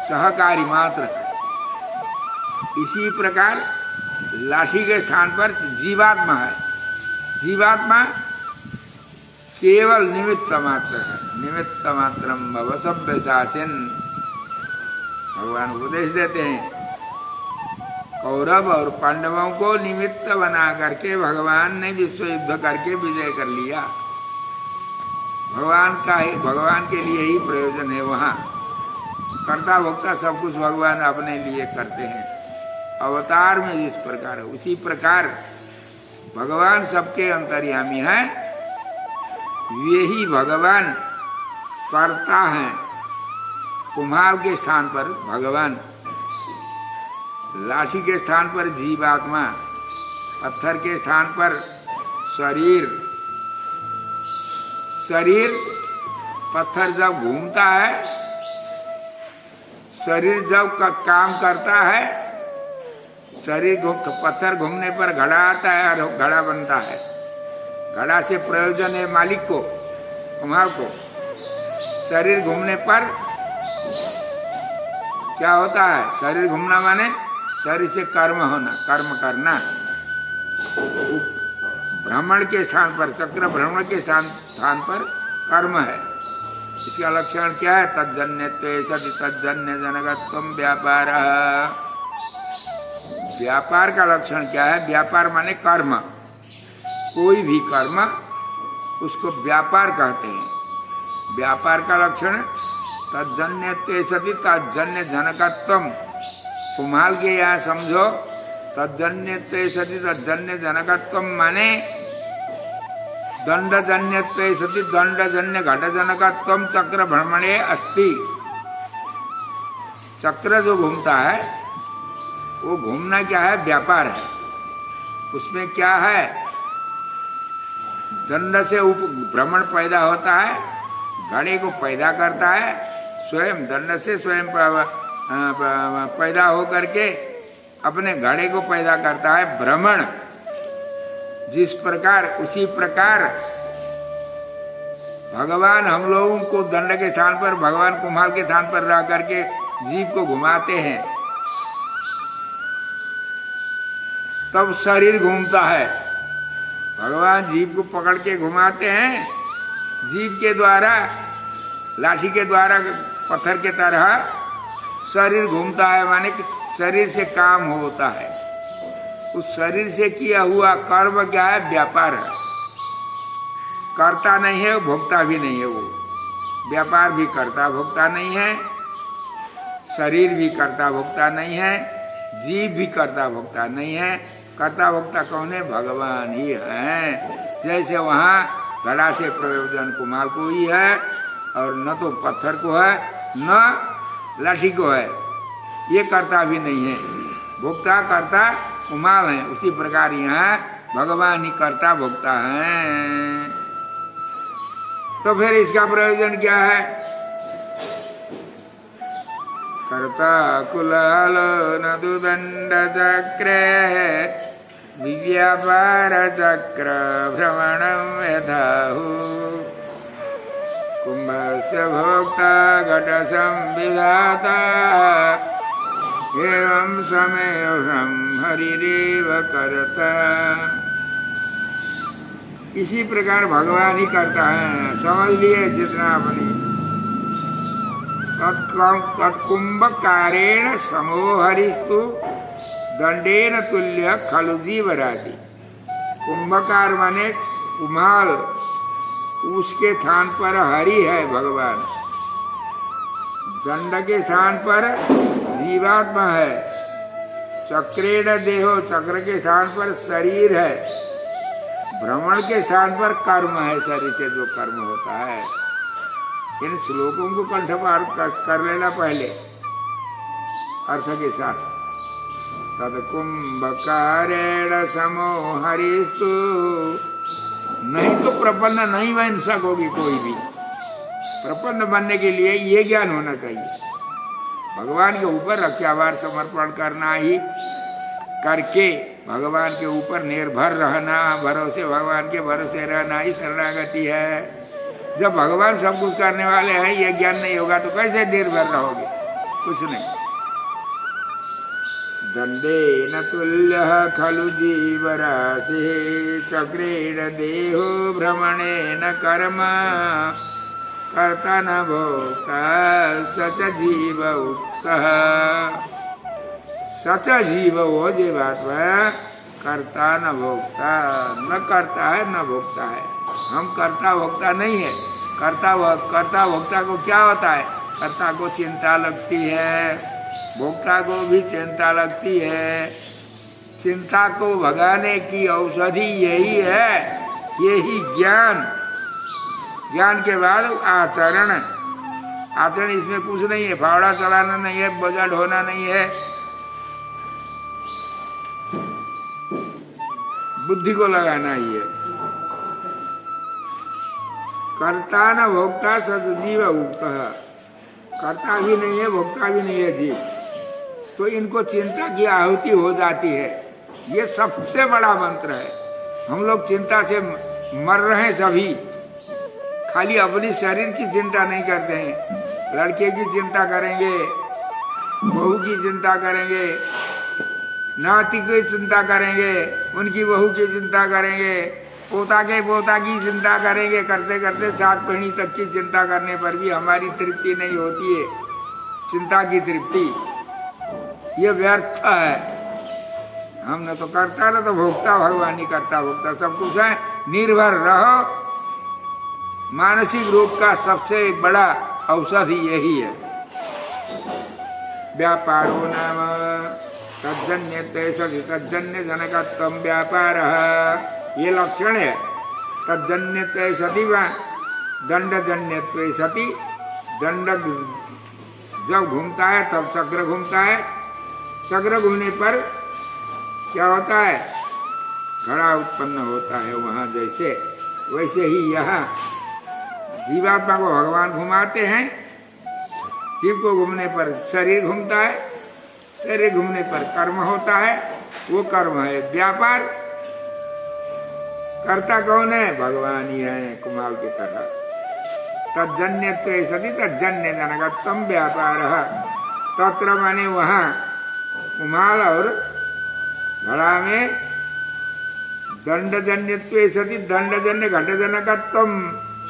सहकारी मात्र है। इसी प्रकार लाठी के स्थान पर जीवात्मा है, जीवात्मा केवल निमित्त मात्र है। निमित्त मात्रम भव सव्यसाचिन, भगवान उपदेश देते हैं। कौरव और पांडवों को निमित्त बना करके भगवान ने विश्व युद्ध करके विजय कर लिया। भगवान के लिए ही प्रयोजन है, वहाँ कर्ता भोक्ता सब कुछ भगवान अपने लिए करते हैं। अवतार में जिस प्रकार है उसी प्रकार भगवान सबके अंतर्यामी हैं, वे ही भगवान करता है। कुम्हार के स्थान पर भगवान, लाठी के स्थान पर जीवात्मा, पत्थर के स्थान पर शरीर। शरीर, पत्थर जब घूमता है, शरीर जब काम करता है, शरीर पत्थर घूमने पर घड़ा आता है और घड़ा बनता है। घड़ा से प्रयोजन है मालिक को, कुम्हार को। शरीर घूमने पर क्या होता है? शरीर घूमना माने शरीर से कर्म होना, कर्म करना। भ्रमण के स्थान पर, चक्र भ्रमण के स्थान पर कर्म है। इसका लक्षण क्या है? तज्जन्यत्वे सति तज्जन्य जनकत्वम व्यापार। व्यापार का लक्षण क्या है? व्यापार माने कर्म, कोई भी कर्म उसको व्यापार कहते हैं। व्यापार का लक्षण तज्जन्यत्वे सति तज्जन्य जनकत्वम। कुम्हाल के यहाँ समझो, तज्जन्यत्वे सति तज्जन्य जनकत्वम माने दंडजन्यत्वे सति दंडजन्य घटजनकत्वम चक्र भ्रमणे अस्ति। चक्र जो घूमता है वो घूमना क्या है? व्यापार है। उसमें क्या है? दंड से भ्रमण पैदा होता है, घड़े को पैदा करता है, स्वयं दंड से स्वयं पैदा हो करके अपने घड़े को पैदा करता है भ्रमण। जिस प्रकार उसी प्रकार भगवान हम लोगों को दंड के स्थान पर, भगवान कुम्हार के स्थान पर रह करके जीव को घुमाते हैं, तब शरीर घूमता है। भगवान जीव को पकड़ के घुमाते हैं, जीव के द्वारा, लाठी के द्वारा, पत्थर के तरह शरीर घूमता है, माने कि शरीर से काम होता है। उस शरीर से किया हुआ कर्म क्या है? व्यापार है। करता नहीं है, भोगता भी नहीं है। वो व्यापार भी करता भोगता नहीं है, शरीर भी करता भोगता नहीं है, जीव भी करता भोगता नहीं है। करता भोगता कौन है? भगवान ही है। जैसे वहाँ घड़ा से प्रयोजन कुम्हार को ही है, और न तो पत्थर को है न लाठी को है। ये करता भी नहीं है, भोक्ता करता कुम्हार है। उसी प्रकार यहाँ भगवान ही करता भोक्ता है। तो फिर इसका प्रयोजन क्या है? कर्ता कुलाल नदुदंड चक्रे व्यापार चक्र भ्रमणं यथाहु कुंभस्य भोक्ता घट संविधाता एवं समेवं हरिरेव करता। इसी प्रकार भगवान ही करता है। समझ लिए जितना अपनी तत्कुंभकारेण समोहरिस्तु दंडेन तुल्य खलु जीवराशि। कुंभकार माने कुम्हार, उसके स्थान पर हरि है भगवान, दंड के स्थान पर जीवात्मा है, चक्रेण देहो, चक्र के स्थान पर शरीर है, भ्रमण के स्थान पर कर्म है, शरीर से जो कर्म होता है। इन श्लोकों को कंठपाठ कर लेना पहले अर्थ के साथ। तत्कुंभकारेण समोहरिस्तु, नहीं तो प्रपन्न नहीं बन सकोगी कोई भी। प्रपन्न बनने के लिए ये ज्ञान होना चाहिए, भगवान के ऊपर रक्षाभार समर्पण करना ही, करके भगवान के ऊपर निर्भर रहना, भरोसे भगवान के भरोसे रहना ही शरणागति है। जब भगवान सब कुछ करने वाले हैं, ये ज्ञान नहीं होगा तो कैसे निर्भर रहोगे? कुछ नहीं। दंडेन तुल्य खलु जीवराशि चक्रेण देहो भ्रमणेन कर्म कर्ता न भोक्ता सच जीव उक्तः। सच जीव वो जीवात्मा करता न भोक्ता, न करता है न भोक्ता है। हम करता भोक्ता नहीं है। करता भोक्ता को क्या होता है? कर्ता को चिंता लगती है, भोक्ता को भी चिंता लगती है। चिंता को भगाने की औषधि यही है, यही ज्ञान। ज्ञान के बाद आचरण। आचरण इसमें कुछ नहीं है, फावड़ा चलाना नहीं है, बोझा ढोना नहीं है, बुद्धि को लगाना ही है। कर्ता न भोक्ता सदजीव उक्त। कर्ता भी नहीं है, भोक्ता भी नहीं है जीव, तो इनको चिंता की आहुति हो जाती है। ये सबसे बड़ा मंत्र है। हम लोग चिंता से मर रहे हैं सभी। खाली अपनी शरीर की चिंता नहीं करते हैं, लड़के की चिंता करेंगे, बहू की चिंता करेंगे, नाती की चिंता करेंगे, उनकी बहू की चिंता करेंगे, पोता की चिंता करेंगे। करते करते 7 पीढ़ी तक की चिंता करने पर भी हमारी तृप्ति नहीं होती है। चिंता की तृप्ति ये व्यर्थ है। हम न तो करता न तो भोक्ता, भगवान ही करता भोक्ता सब कुछ है। निर्भर रहो। मानसिक रोग का सबसे बड़ा औषधि यही है। व्यापारो नाम तज्जन्य तज्जन्य जनकत्वम व्यापार, ये लक्षण है। तज्जन्य सती व दंडजन्य सती, दंड जब घूमता है तब चक्र घूमता है। चक्र घूमने पर क्या होता है? घड़ा उत्पन्न होता है। वहाँ जैसे वैसे ही यहाँ जीवात्मा को भगवान घुमाते हैं, जीव को घूमने पर शरीर घूमता है, शरीर घूमने पर कर्म होता है, वो कर्म है व्यापार। कर्ता कौन है? भगवान ही है, कुमाल की तरह। तज्जन्य सती तज्जन्य जनगतम व्यापार। तत्र माने वहां कुमाल और घड़ा में दंडजन्य सती दंडजन्य घटजनकत्वम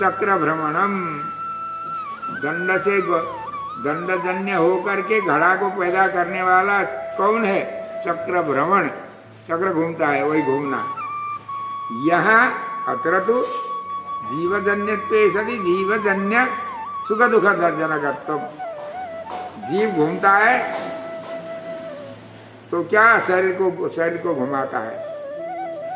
चक्र भ्रमणम। दंड से दंडजन्य होकर के घड़ा को पैदा करने वाला कौन है? चक्र भ्रमण, चक्र घूमता है, वही घूमना। यहाँ अत्र तो जीवजन्य सती जीवजन्य सुख दुख जनकत्व। जीव घूमता है तो क्या शरीर को घुमाता है।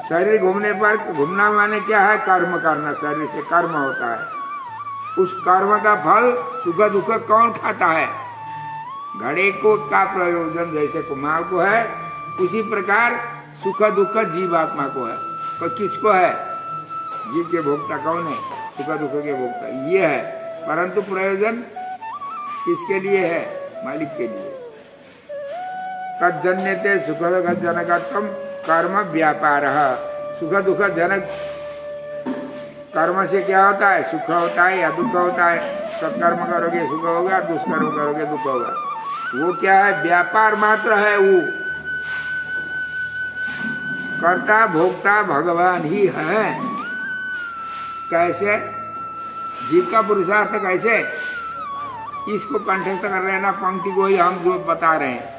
शरीर घूमने पर, घूमना माने क्या है? कर्म करना, शरीर से कर्म होता है। उस कर्म का फल सुख दुख कौन खाता है? घड़े को का प्रयोजन जैसे कुमार को है, उसी प्रकार सुख दुख जीवात्मा को है। तो किसको है? जीव के भोक्ता कौन है? सुख दुख के भोक्ता ये है, परंतु प्रयोजन किसके लिए है? मालिक के लिए। तज्जन्यते सुख दुख जनकत्वम कर्म व्यापार। सुख दुख जनक कर्म से क्या होता है? सुख होता है या दुख होता है। सत्कर्म करोगे सुख होगा, दुष्कर्म करोगे दुख होगा। वो क्या है? व्यापार मात्र है। वो कर्ता भोक्ता भगवान ही है। कैसे? जीव का पुरुषार्थ कैसे? इसको कंठस्थ कर लेना, पंक्ति को ही हम जो बता रहे हैं।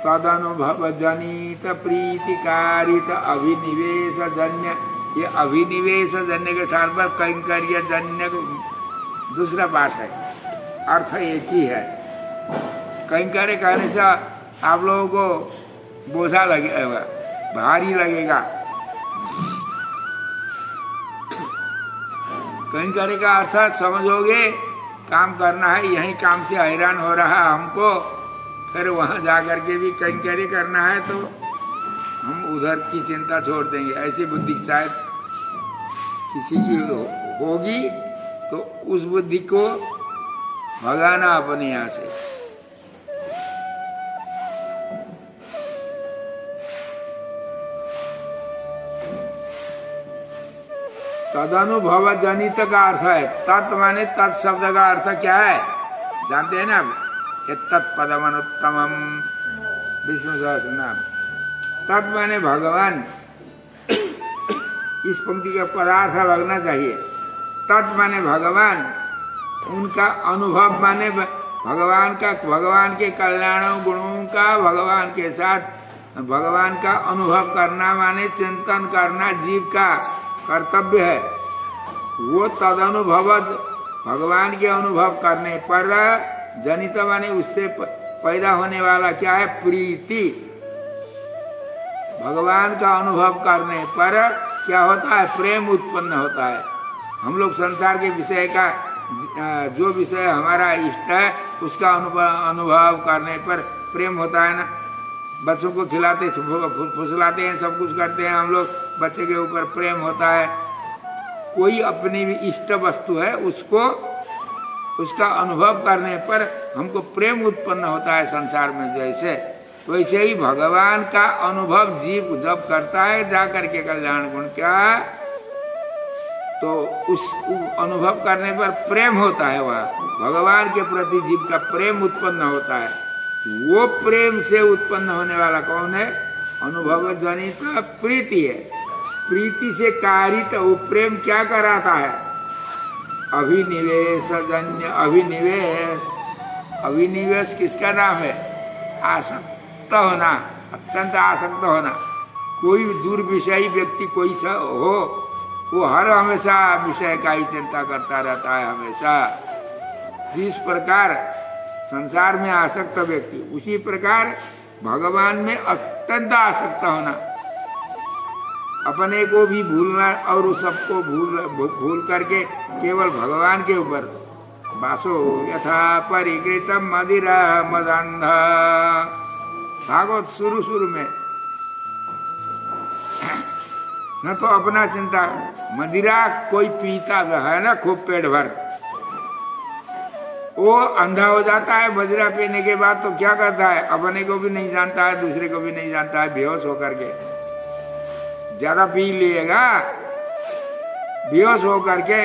तदनुभव जनित प्रीतिकारित अभिनिवेश जन्य। ये अभिनिवेश जन्य के स्थान पर कैंकर्य जन्य दूसरा पाठ है, अर्थ एक ही है। कैंकर्य कहने से आप लोगों को बोझा लगेगा, भारी लगेगा। कैंकर्य का अर्थ समझोगे, काम करना है, यही काम से हैरान हो रहा हमको, फिर वहां जाकर के भी कैंकर्य करना है तो हम उधर की चिंता छोड़ देंगे। ऐसी बुद्धि शायद किसी की होगी, तो उस बुद्धि को भगाना अपने यहाँ से। तदनुभव जनित का अर्थ है। तत् माने तत् शब्द का अर्थ क्या है? जानते हैं ना? तत्पदमनुत्तमम विष्णु सहस्र नाम। तत् माने भगवान। इस पंक्ति का पदार्थ लगना चाहिए। तत् माने भगवान, उनका अनुभव माने भगवान का, भगवान के कल्याणों गुणों का भगवान के साथ भगवान का अनुभव करना माने चिंतन करना जीव का कर्तव्य है। वो तदनुभव भगवान के अनुभव करने पर जनित माने उससे पैदा होने वाला क्या है? प्रीति। भगवान का अनुभव करने पर क्या होता है? प्रेम उत्पन्न होता है। हम लोग संसार के विषय का, जो विषय हमारा इष्ट है उसका अनुभव करने पर प्रेम होता है ना। बच्चों को खिलाते फुसलाते हैं, सब कुछ करते हैं हम लोग, बच्चे के ऊपर प्रेम होता है। कोई अपनी भी इष्ट वस्तु है, उसको उसका अनुभव करने पर हमको प्रेम उत्पन्न होता है संसार में। जैसे वैसे ही भगवान का अनुभव जीव जब करता है जाकर के कल्याण गुण क्या, तो उस अनुभव करने पर प्रेम होता है। वह भगवान के प्रति जीव का प्रेम उत्पन्न होता है। वो प्रेम से उत्पन्न होने वाला कौन है? अनुभव जनित प्रीति है। प्रीति से कारित वो प्रेम क्या कराता है? अभिनिवेश जन्य। अभिनिवेश, अभिनिवेश किसका नाम है? आसक्त होना, अत्यंत आसक्त होना। कोई दुर्विषयी व्यक्ति कोई सा हो, वो हर हमेशा विषय का ही चिंता करता रहता है हमेशा। जिस प्रकार संसार में आसक्त व्यक्ति, उसी प्रकार भगवान में अत्यंत आसक्त होना। अपने को भी भूलना और सबको भूल करके केवल भगवान के ऊपर। वासो यथा परिकृतम मदिरा मदंध। भागवत शुरू में न तो अपना चिंता, मदिरा कोई पीता है ना खूब पेट भर, वो अंधा हो जाता है बजरा पीने के बाद, तो क्या करता है, अपने को भी नहीं जानता है, दूसरे को भी नहीं जानता है, बेहोश होकर के। ज्यादा पी लिएगा, बेहोश होकर के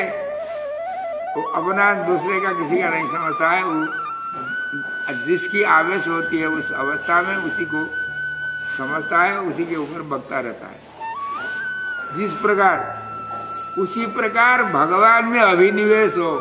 वो अपना दूसरे का किसी का नहीं समझता है। वो जिसकी आवेश होती है उस अवस्था में उसी को समझता है, उसी के ऊपर बकता रहता है। जिस प्रकार उसी प्रकार भगवान में अभिनिवेश हो,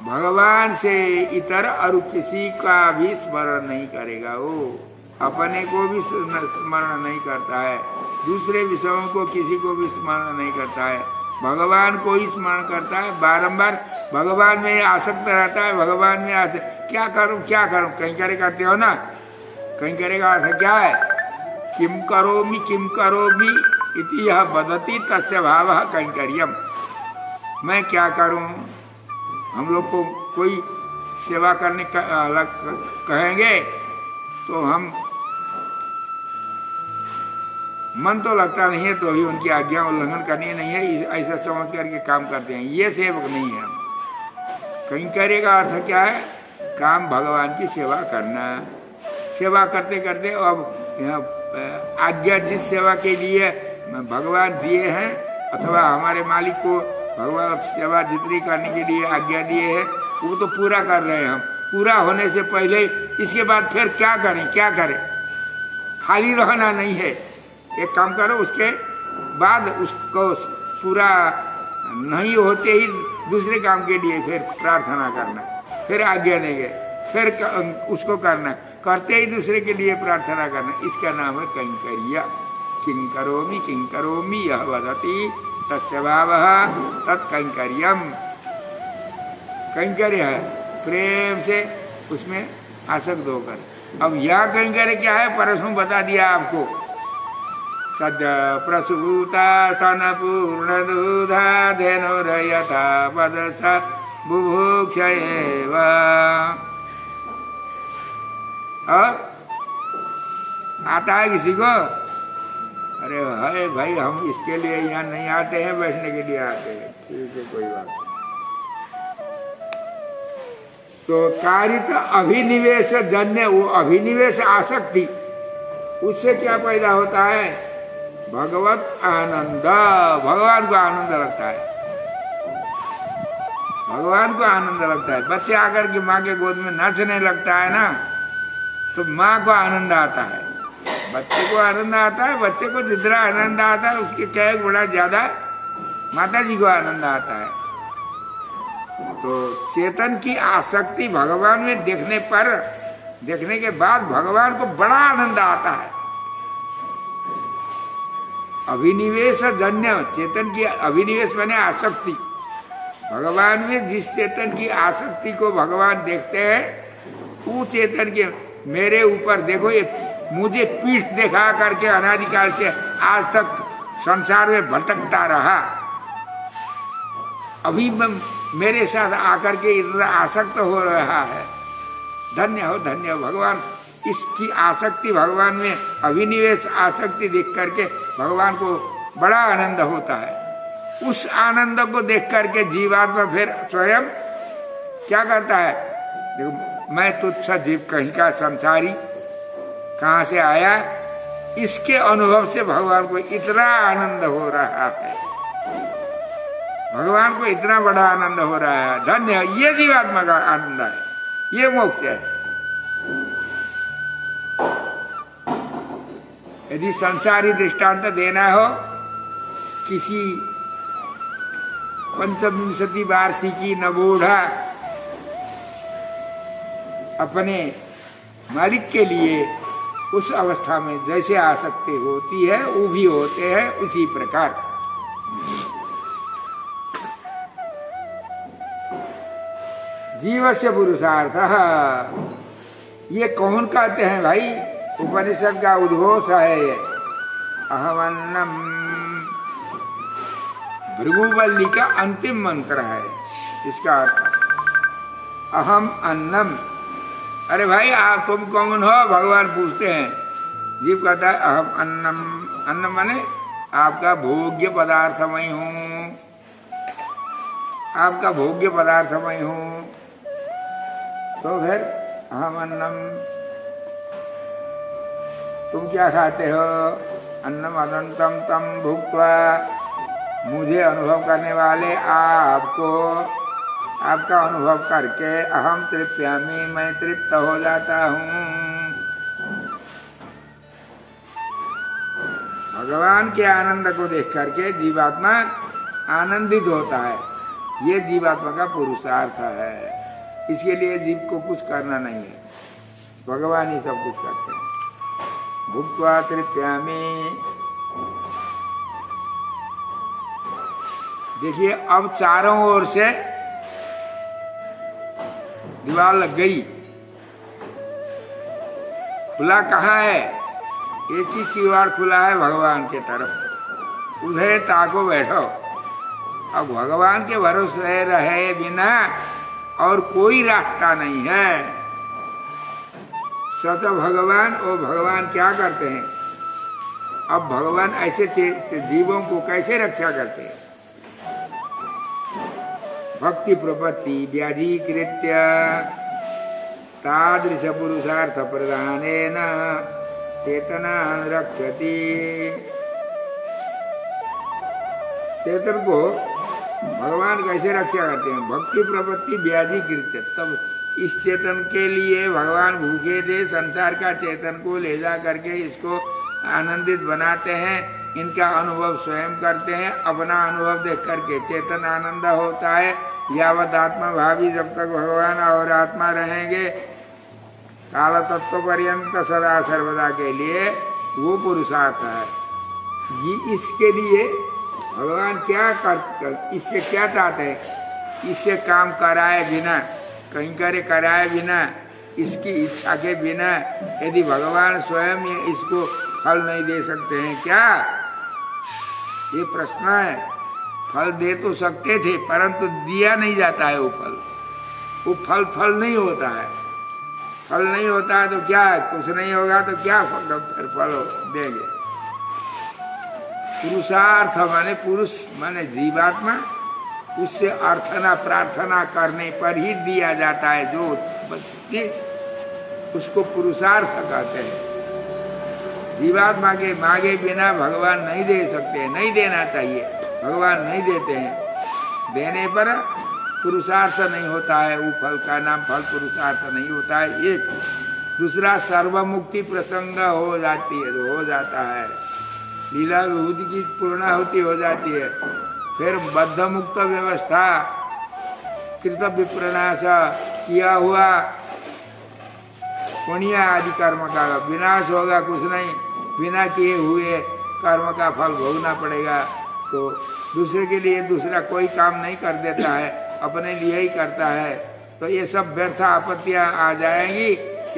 भगवान से इतर और किसी का भी स्मरण नहीं करेगा, वो अपने को भी स्मरण नहीं करता है, दूसरे विषयों को किसी को भी स्मरण नहीं करता है, भगवान को ही स्मरण करता है, बारंबार भगवान में आसक्त रहता है, भगवान में आसक्त। क्या करूं क्या करूं, कहीं करे करते हो ना, कहीं करेगा अर्थ क्या है, किम करोमि इति यह बदती तस्य भावः कैंकर्यम। मैं क्या करूं, हम लोग को कोई सेवा करने का कहेंगे तो हम मन तो लगता नहीं है, तो भी उनकी आज्ञा उल्लंघन करनी नहीं है, ऐसा समझ करके काम करते हैं। ये सेवक नहीं है हम। कहीं करेगा अर्थ क्या है, काम भगवान की सेवा करना। सेवा करते करते अब आज्ञा जिस सेवा के लिए भगवान दिए हैं, अथवा हमारे मालिक को भगवान सेवा जितनी करने के लिए आज्ञा दिए है वो तो पूरा कर रहे हैं हम। पूरा होने से पहले इसके बाद फिर क्या करें, खाली रहना नहीं है। एक काम करो, उसके बाद उसको पूरा नहीं होते ही दूसरे काम के लिए फिर प्रार्थना करना, फिर आज्ञा देंगे, फिर उसको करना, करते ही दूसरे के लिए प्रार्थना करना। इसका नाम है कैंकर्य। किं करोमि यह वदति तस्य भावः तत्कैंकर्यम। कैंकर्य है प्रेम से उसमें आसक्त होकर। अब यह कैंकर्य क्या है, परसों बता दिया आपको। सद्य प्रसूता स्तन पूर्ण दूधा धेनुर्यथा पदस बुभुक्षयेव। और आता है किसी को, अरे हाय भाई हम इसके लिए यहाँ नहीं आते हैं, बैठने के लिए आते हैं, ठीक है कोई बात नहीं। तो कारित अभिनिवेश जन्य, वो अभिनिवेश आसक्ति, उससे क्या पैदा होता है, भगवत आनंद। भगवान को आनंद लगता है, भगवान को आनंद लगता है। बच्चे आकर के माँ के गोद में नाचने लगता है ना, तो माँ को आनंद आता है, बच्चे को आनंद आता है। बच्चे को जितना आनंद आता है उसके क्या गुना ज्यादा माता जी को आनंद आता है। तो चेतन की आसक्ति भगवान में देखने के बाद भगवान को बड़ा आनंद आता है। अभिनिवेश जन्य, चेतन की अभिनिवेश माने आसक्ति। भगवान में जिस चेतन की आसक्ति को भगवान देखते हैं, वो चेतन के मेरे ऊपर देखो, ये मुझे पीठ दिखा करके अनादिकाल से आज तक संसार में भटकता रहा, अभी मेरे साथ आकर के इतना आसक्त हो रहा है। धन्य हो भगवान। इसकी आसक्ति भगवान में, अभिनिवेश आसक्ति देख करके भगवान को बड़ा आनंद होता है। उस आनंद को देख करके जीवात्मा फिर स्वयं क्या करता है, देखो मैं तुच्छ जीव कहीं का संसारी, कहाँ से आया, इसके अनुभव से भगवान को इतना आनंद हो रहा है, भगवान को इतना बड़ा आनंद हो रहा है। धन्य, ये जीवात्मा का आनंद है, ये मोक्ष है। यदि संसारी दृष्टांत देना हो, किसी पंचविंशति वार्षिकी नवोढ़ा अपने मालिक के लिए उस अवस्था में जैसे आसक्ति होती है, वो भी होते हैं उसी प्रकार। जीवस्य पुरुषार्थः, ये कौन कहते हैं भाई, उपनिषद का उद्घोष है ये। अहमन्नम भृगुवल्ली का अंतिम मंत्र है, इसका अर्थ अहम अन्नम। अरे भाई आप तुम कौन हो, भगवान पूछते हैं। जीव कहता है अहम अन्नम, अन्न माने आपका भोग्य पदार्थ मैं हूँ, आपका भोग्य पदार्थ मैं हूँ। तो फिर अहम अन्नम, तुम क्या खाते हो? अन्नम अनंतम तम भुक्त्वा, मुझे अनुभव करने वाले आपको, आपका अनुभव करके अहम तृप्यामि, मैं तृप्त हो जाता हूँ। भगवान के आनंद को देख करके जीवात्मा आनंदित होता है। ये जीवात्मा का पुरुषार्थ है। इसके लिए जीव को कुछ करना नहीं है, भगवान ही सब कुछ करते हैं। भुक्त्वा तृप्यामि। देखिए अब चारों ओर से दीवार लग गई। खुला कहाँ है? एक ही किवाड़ खुला है भगवान के तरफ, उधर ताको बैठो। अब भगवान के भरोसे रहे बिना और कोई रास्ता नहीं है। सत भगवान, और भगवान क्या करते हैं? अब भगवान ऐसे जीवों को कैसे रक्षा करते हैं? भक्ति प्रपत्ति व्याधिकृत्य तादृश पुरुषार्थ प्रदानेन चेतना रक्षति। चेतन को भगवान कैसे रक्षा करते हैं? भक्ति प्रपत्ति व्याधिकृत्य। तब इस चेतन के लिए भगवान भूखे थे, संसार का चेतन को ले जा करके इसको आनंदित बनाते हैं, इनका अनुभव स्वयं करते हैं। अपना अनुभव देख करके चेतन आनंद होता है। यावत आत्मा भावी, जब तक भगवान और आत्मा रहेंगे काल तत्व पर्यंत सदा सर्वदा के लिए वो पुरुषार्थ है। ये इसके लिए भगवान क्या कर, इससे क्या चाहते हैं? इससे काम कराए बिना, कहीं करे कराए बिना, इसकी इच्छा के बिना यदि भगवान स्वयं इसको फल नहीं दे सकते हैं क्या? ये प्रश्न है। फल दे तो सकते थे, परंतु दिया नहीं जाता है वो फल। वो फल नहीं होता है। फल नहीं होता है तो क्या, कुछ नहीं होगा तो क्या फल देंगे? पुरुषार्थ माने पुरुष माने जीवात्मा, उससे अर्थना प्रार्थना करने पर ही दिया जाता है जो उसको पुरुषार्थ कहते हैं। जीवात्मा के मांगे बिना भगवान नहीं दे सकते, नहीं देना चाहिए, भगवान नहीं देते हैं। देने पर पुरुषार्थ नहीं होता है, वो फल का नाम फल पुरुषार्थ नहीं होता है। एक दूसरा सर्वमुक्ति प्रसंग हो जाता है, लीला विभूति की पूर्णाहुति हो जाती है। फिर बद्ध मुक्त व्यवस्था, कृत विप्रनाश किया हुआ पुण्य आदि कर्म का विनाश होगा, कुछ नहीं, बिना किए हुए कर्म का फल भोगना पड़ेगा। तो दूसरे के लिए दूसरा कोई काम नहीं कर देता है, अपने लिए ही करता है, तो ये सब व्यर्थ आपत्तियां आ जाएंगी।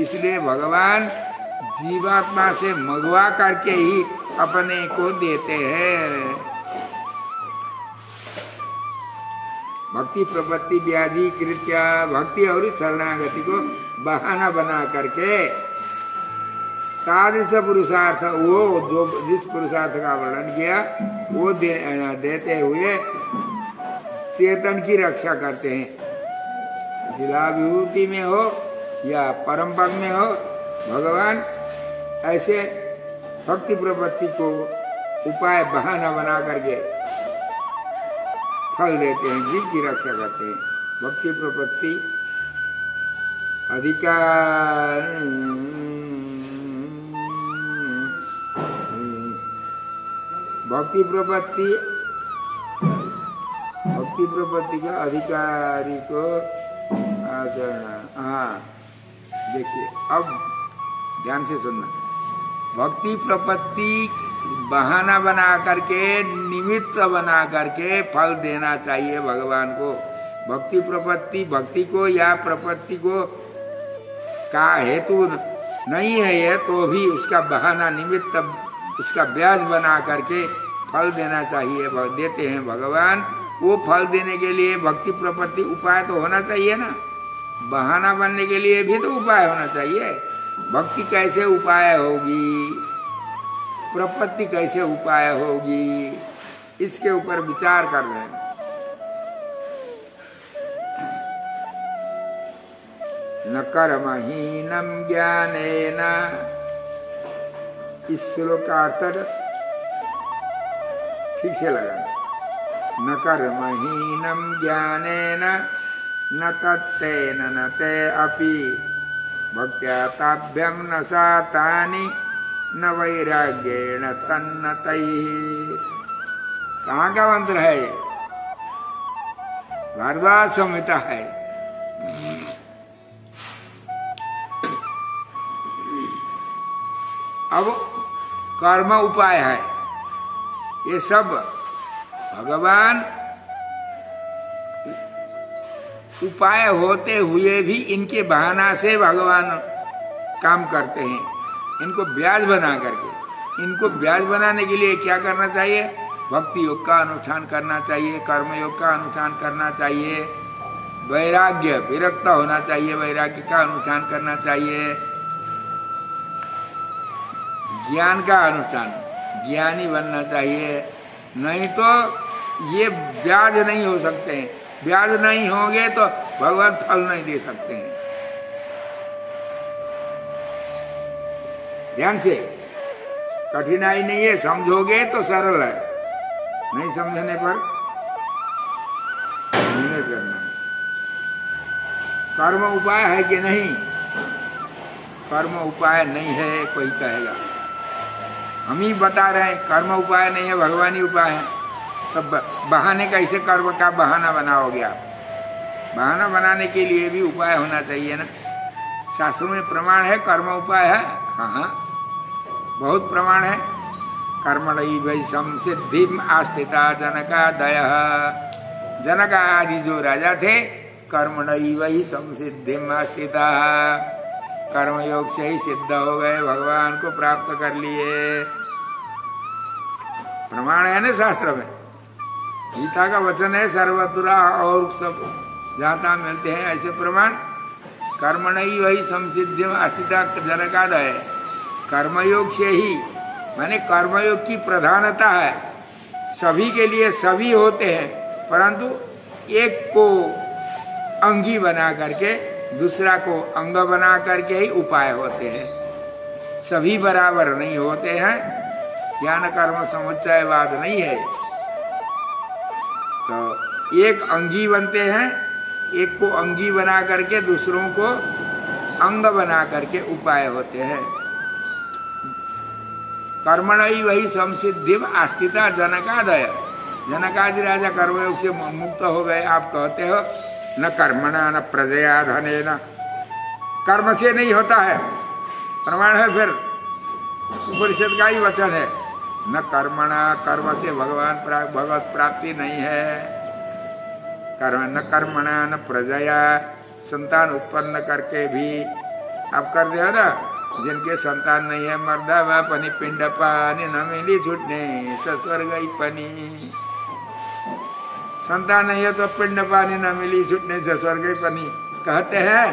इसलिए भगवान जीवात्मा से मंगवा करके ही अपने को देते हैं। भक्ति प्रपत्ति व्याधि कृत्या, भक्ति और शरणागति को बहाना बना करके तादृश पुरुषार्थ, वो जो जिस पुरुषार्थ का वर्णन किया वो देते हुए चेतन की रक्षा करते हैं। लीला विभूति में हो या परम पद में हो, भगवान ऐसे भक्ति प्रपत्ति को उपाय बहाना बना करके फल देते हैं, जीव की रक्षा करते हैं। भक्ति प्रपत्ति अधिकार, भक्ति प्रपत्ति का अधिकारी को आचरण। हाँ देखिए, अब ध्यान से सुनना। भक्ति प्रपत्ति बहाना बना करके, निमित्त बना करके फल देना चाहिए भगवान को। भक्ति प्रपत्ति भक्ति को या प्रपत्ति को का हेतु नहीं है ये, तो भी उसका बहाना निमित्त, उसका ब्याज बना करके फल देना चाहिए, देते हैं भगवान। वो फल देने के लिए भक्ति प्रपत्ति उपाय तो होना चाहिए ना, बहाना बनने के लिए भी तो उपाय होना चाहिए। भक्ति कैसे उपाय होगी, प्रपत्ति कैसे उपाय होगी, इसके ऊपर विचार कर रहे हैं। न कर्महीनम ज्ञानेन। इस श्लोक का अर्थ ठीक से लगाना। न कर्महीनम ज्ञानेन न तत्तेन न ते अपि भक्त्या ताभ्यम न सातानि न वैराग्येण तन्नतैः। कहाँ का मंत्र है ये? भारद्वाज संहिता है। अब कर्म उपाय है, ये सब भगवान उपाय होते हुए भी इनके बहाना से भगवान काम करते हैं, इनको ब्याज बना करके। इनको ब्याज बनाने के लिए क्या करना चाहिए? भक्ति योग का अनुष्ठान करना चाहिए, कर्म योग का अनुष्ठान करना चाहिए, वैराग्य विरक्त होना चाहिए, वैराग्य का अनुष्ठान करना चाहिए, ज्ञान का अनुष्ठान, ज्ञानी बनना चाहिए। नहीं तो ये ब्याज नहीं हो सकते हैं। ब्याज नहीं होंगे तो भगवान फल नहीं दे सकते हैं। ध्यान से, कठिनाई नहीं है, समझोगे तो सरल है, नहीं समझने पर मेहनत करना है। कर्म उपाय है कि नहीं? कर्म उपाय नहीं है कोई कहेगा, हम ही बता रहे हैं कर्म उपाय नहीं है, भगवान ही उपाय है। तब बहाने कैसे कर्म का बहाना बनाओगे आप? बहाना बनाने के लिए भी उपाय होना चाहिए ना। शास्त्रों में प्रमाण है कर्म उपाय है। हाँ, बहुत प्रमाण है। कर्मणैव संसिद्धिम आस्थिता जनकादयः। जनक आदि जो राजा थे, कर्मणैव संसिद्धिम आस्थिता, कर्मयोग से ही सिद्ध हो गए, भगवान को प्राप्त कर लिए। प्रमाण है ना शास्त्र में। गीता का वचन है, सर्वत्र और सब जहाँ मिलते हैं ऐसे प्रमाण। कर्मणैव संसिद्धिम आस्थिता जनकादय। कर्मयोग से ही, माने कर्मयोग की प्रधानता है। सभी के लिए सभी होते हैं, परंतु एक को अंगी बना करके दूसरा को अंग बना करके ही उपाय होते हैं। सभी बराबर नहीं होते हैं। ज्ञान कर्म समुच्चयवाद नहीं है। तो एक अंगी बनते हैं, एक को अंगी बना करके दूसरों को अंग बना करके उपाय होते हैं। कर्मणैव संसिद्धिम आस्थिता जनकादय। जनकादि राजा कर्मयोग से मुक्त हो गए। आप कहते हो न कर्मणा न प्रजया धनेन। कर्म से नहीं होता है, प्रमाण है फिर उपनिषद का ही वचन है। न कर्मणा, कर्म से भगवत प्राप्ति नहीं है। कर्म न कर्मणा न प्रजया, संतान उत्पन्न करके भी आप कर रहे हो ना, जिनके संतान नहीं है, मर्दा पनी पिंड पानी न मिली छूटने स्वर्ग पनी। संतान नहीं है तो पिंड पानी न मिली छूटने से स्वर्ग पनी कहते हैं,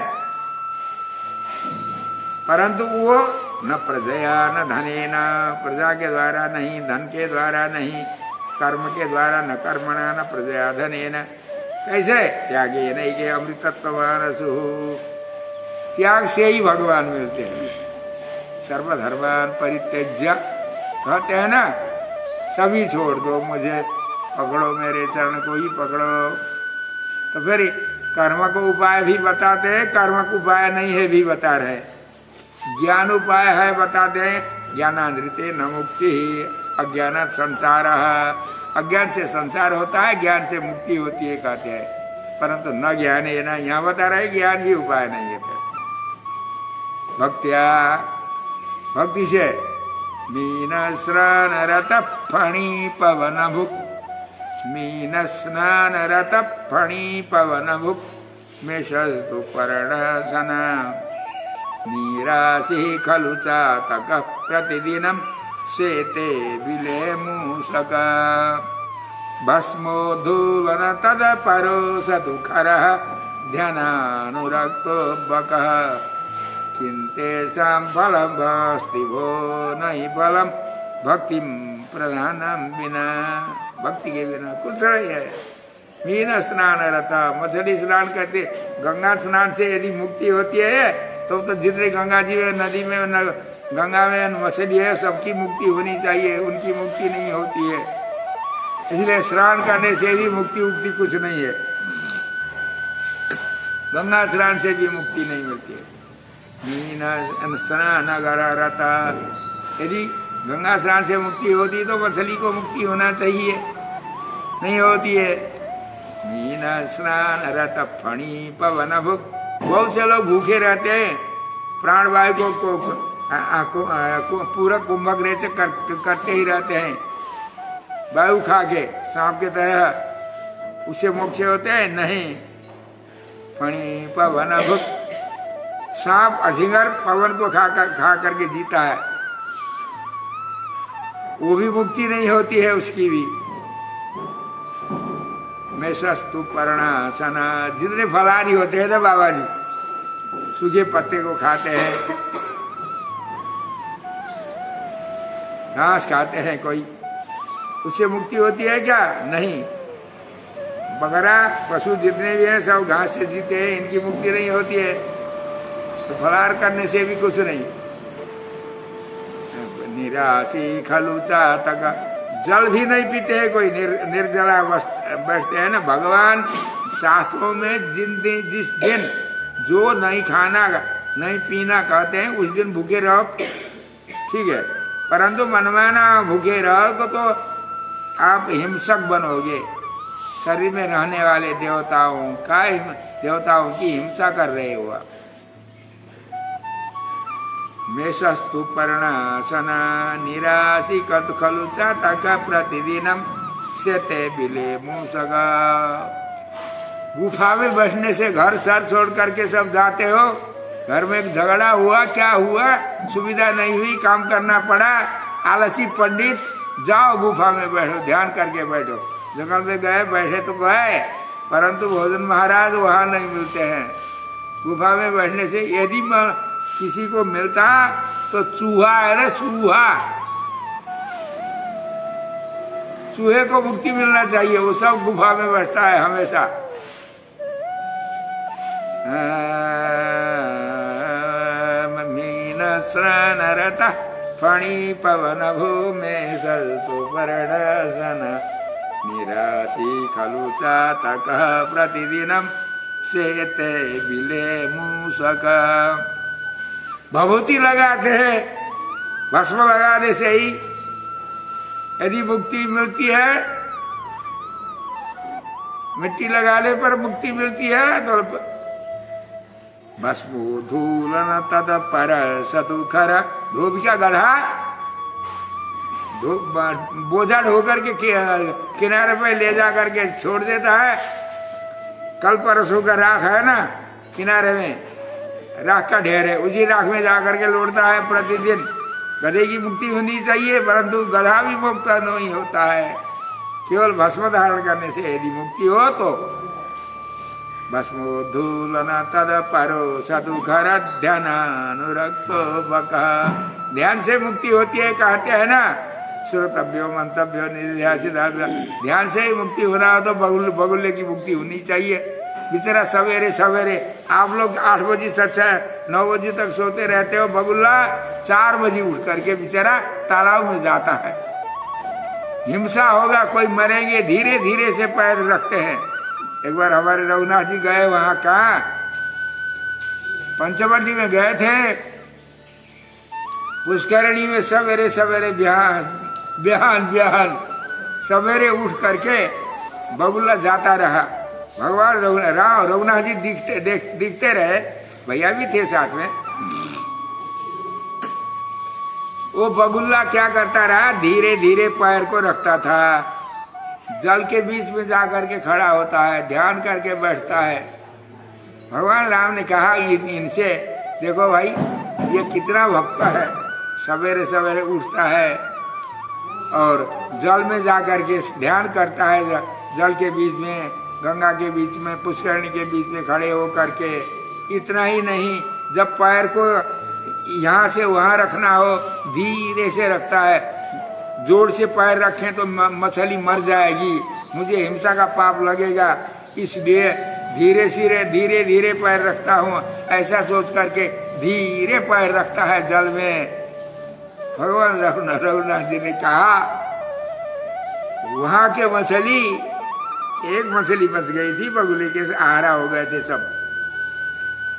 परंतु वो न प्रजया न धने, न प्रजा के द्वारा नहीं, धन के द्वारा नहीं, कर्म के द्वारा, न कर्मणा न प्रजया धने न। कैसे? त्यागे नहीं के अमृतत्ववान सु। त्याग से ही भगवान मिलते हैं। सर्वधर्मान परित्यज्य कहते हैं ना, सभी छोड़ दो, मुझे पकड़ो, मेरे चरण को ही पकड़ो। तो फिर कर्म को उपाय भी बताते हैं, कर्म को उपाय नहीं है भी बता रहे। ज्ञान उपाय है बताते हैं, ज्ञानांधृते न मुक्ति ही अज्ञान संसार। अज्ञान से संसार होता है, ज्ञान से मुक्ति होती है कहते हैं, परंतु न ज्ञान है ना, यहाँ बता रहे ज्ञान भी उपाय नहीं है। फिर भक्त्या, भक्ति से मीन स्नान रत फणी पवन भुक, मीन स्नान रत फणी पवन भुक में शस्तु पर्णसना नीरासि खलु चातक प्रतिदिनम श्वेते बिले मूषक भस्मोद्धूलन तद परोसतु खरः ध्यानानुरक्तो बकः चिंतेषां फलमस्ति भो नहि फलम भक्तिम प्रधानम बिना। भक्ति के बिना कुछ नहीं है। मीन स्नान रहता, मछली स्नान करते। गंगा स्नान से यदि मुक्ति होती है तो जितने गंगा जी में, नदी में, गंगा में मछली है, सबकी मुक्ति होनी चाहिए, उनकी मुक्ति नहीं होती है। इसलिए स्नान करने से भी मुक्ति कुछ नहीं है, गंगा स्नान से भी मुक्ति नहीं मिलती है। मीन स्नान रहता, यदि गंगा स्नान से मुक्ति होती तो मछली को मुक्ति होना चाहिए, नहीं होती है। मीन स्नान रहता फणी पवन भुक, बहुत से लोग भूखे रहते हैं, प्राणवायु को पूरा कुंभक रेचे करते ही रहते हैं, वायु खा के सांप के तरह, उससे मोक्ष होते हैं नहीं। फणी पवन भुक, सांप अजिंगर पवन को खा करके जीता है, वो भी मुक्ति नहीं होती है उसकी भी। मैं सस्तु पर्णासना, जितने फलाहारी होते हैं ना बाबा जी, सूखे पत्ते को खाते हैं, घास खाते हैं कोई, उससे मुक्ति होती है क्या? नहीं। बकरा पशु जितने भी हैं सब घास से जीते हैं, इनकी मुक्ति नहीं होती है, तो फलाहार करने से भी कुछ नहीं। निराशी खलुचा तक, जल भी नहीं पीते हैं कोई, निर्जला बैठते हैं ना। भगवान शास्त्रों में जिस दिन जो नहीं खाना नहीं पीना कहते हैं, उस दिन भूखे रहो, ठीक है, परंतु मनमाना भूखे रहो तो आप हिंसक बनोगे। शरीर में रहने वाले देवताओं की हिंसा कर रहे हो आप। मेषस्तु पर्णासना निराशी कत खलु चाटक प्रतिदिनम सेते बिले मूसगा। गुफा में बैठने से घर सर छोड़ करके सब जाते हो, घर में झगड़ा हुआ, क्या हुआ, सुविधा नहीं हुई, काम करना पड़ा, आलसी पंडित, जाओ गुफा में बैठो, ध्यान करके बैठो। जंगल में गए, बैठे तो गए, परंतु भोजन महाराज वहां नहीं मिलते हैं। गुफा में बैठने से यदि किसी को मिलता तो चूहा है ना, चूहे को मुक्ति मिलना चाहिए, वो सब गुफा में बैठता है हमेशा। मीन स्नान रहता फणी पवन भूमे सल्तो पर्णासन निराशी खलु चातक प्रतिदिनम सेते बिले मूसक। भभूति लगाते हैं, भस्म लगाने से ही यदि मुक्ति मिलती है, मिट्टी लगाने पर मुक्ति मिलती है, तो भस्मोधूलन तद पर सतुखर। धोबी का गधा बोझा ढो करके किनारे पे ले जा करके छोड़ देता है। कल परसों का राख है ना किनारे में, राख का ढेर है, उसी राख में जा करके लौटता है प्रतिदिन। गधे की मुक्ति होनी चाहिए, परंतु गधा भी मुक्त नहीं होता है। केवल भस्म धारण करने से यदि मुक्ति हो तो भस्मोद्धूलन तद परो सतुखर ध्यानानुरक्तो बका। ध्यान से मुक्ति होती है, कहते हैं ना, श्रोतव्यो मंतव्यो निध्यासितव्यो। ध्यान से ही मुक्ति होना हो तो बगुल्ले की मुक्ति होनी चाहिए। बेचारा सवेरे सवेरे आप लोग 8 बजे से 9 बजे तक सोते रहते हो, बगुल्ला 4 बजे उठ करके बेचारा तालाब में जाता है। हिंसा होगा, कोई मरेंगे, धीरे धीरे से पैर रखते हैं। एक बार हमारे रघुनाथ जी गए वहां का पंचवटी में गए थे, पुष्करणी में सवेरे सवेरे बिहान सवेरे उठ करके बगुल्ला जाता रहा। भगवान रघुनाथ जी दिखते रहे, भैया भी थे साथ में। वो बगुल्ला क्या करता रहा, धीरे धीरे पैर को रखता था, जल के बीच में जा करके खड़ा होता है, ध्यान करके बैठता है। भगवान राम ने कहा इनसे, देखो भाई ये कितना भक्त है, सवेरे सवेरे उठता है और जल में जा करके ध्यान करता है, जल के बीच में, गंगा के बीच में, पुष्करणी के बीच में खड़े हो करके। इतना ही नहीं, जब पैर को यहाँ से वहाँ रखना हो धीरे से रखता है। जोर से पैर रखें तो मछली मर जाएगी, मुझे हिंसा का पाप लगेगा, इसलिए धीरे धीरे पैर रखता हूँ। ऐसा सोच करके धीरे पैर रखता है जल में। भगवान रघुनाथ जी ने कहा वहां के मछली, एक मछली बच गई थी, बगुले के आहारा हो गए थे सब।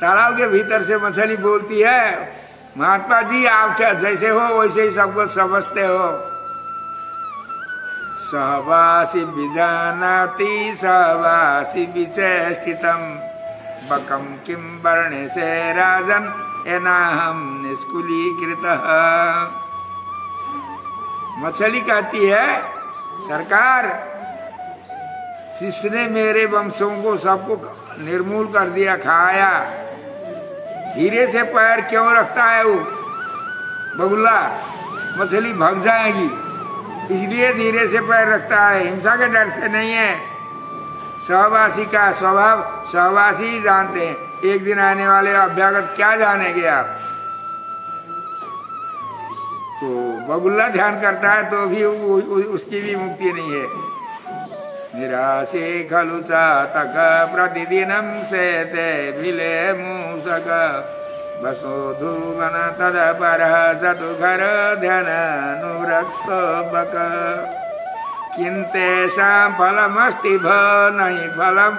तालाब के भीतर से मछली बोलती है, महात्मा जी आप क्या जैसे हो वैसे ही सबको समझते हो। सहवासी विजानाति सहवासी विचेष्टितम बकम किम वर्णे से राजन एनाहम निष्कुलीकृत। मछली कहती है सरकार, जिसने मेरे वंशों को सबको निर्मूल कर दिया, खाया, धीरे से पैर क्यों रखता है वो बगुला? मछली भाग जाएगी इसलिए धीरे से पैर रखता है, हिंसा के डर से नहीं है। सहवासी का स्वभाव सहवासी जानते हैं, एक दिन आने वाले अभ्यागत क्या जानेंगे आप। तो बगुला ध्यान करता है तो भी उसकी भी मुक्ति नहीं है। निराशे खलु चातक प्रतिदिनम से ते भिले मूसक बसो धूमन तद पर सतु घर ध्यान अनुरक्त बक किंतेषा फलमस्ति भ नहीं फलम।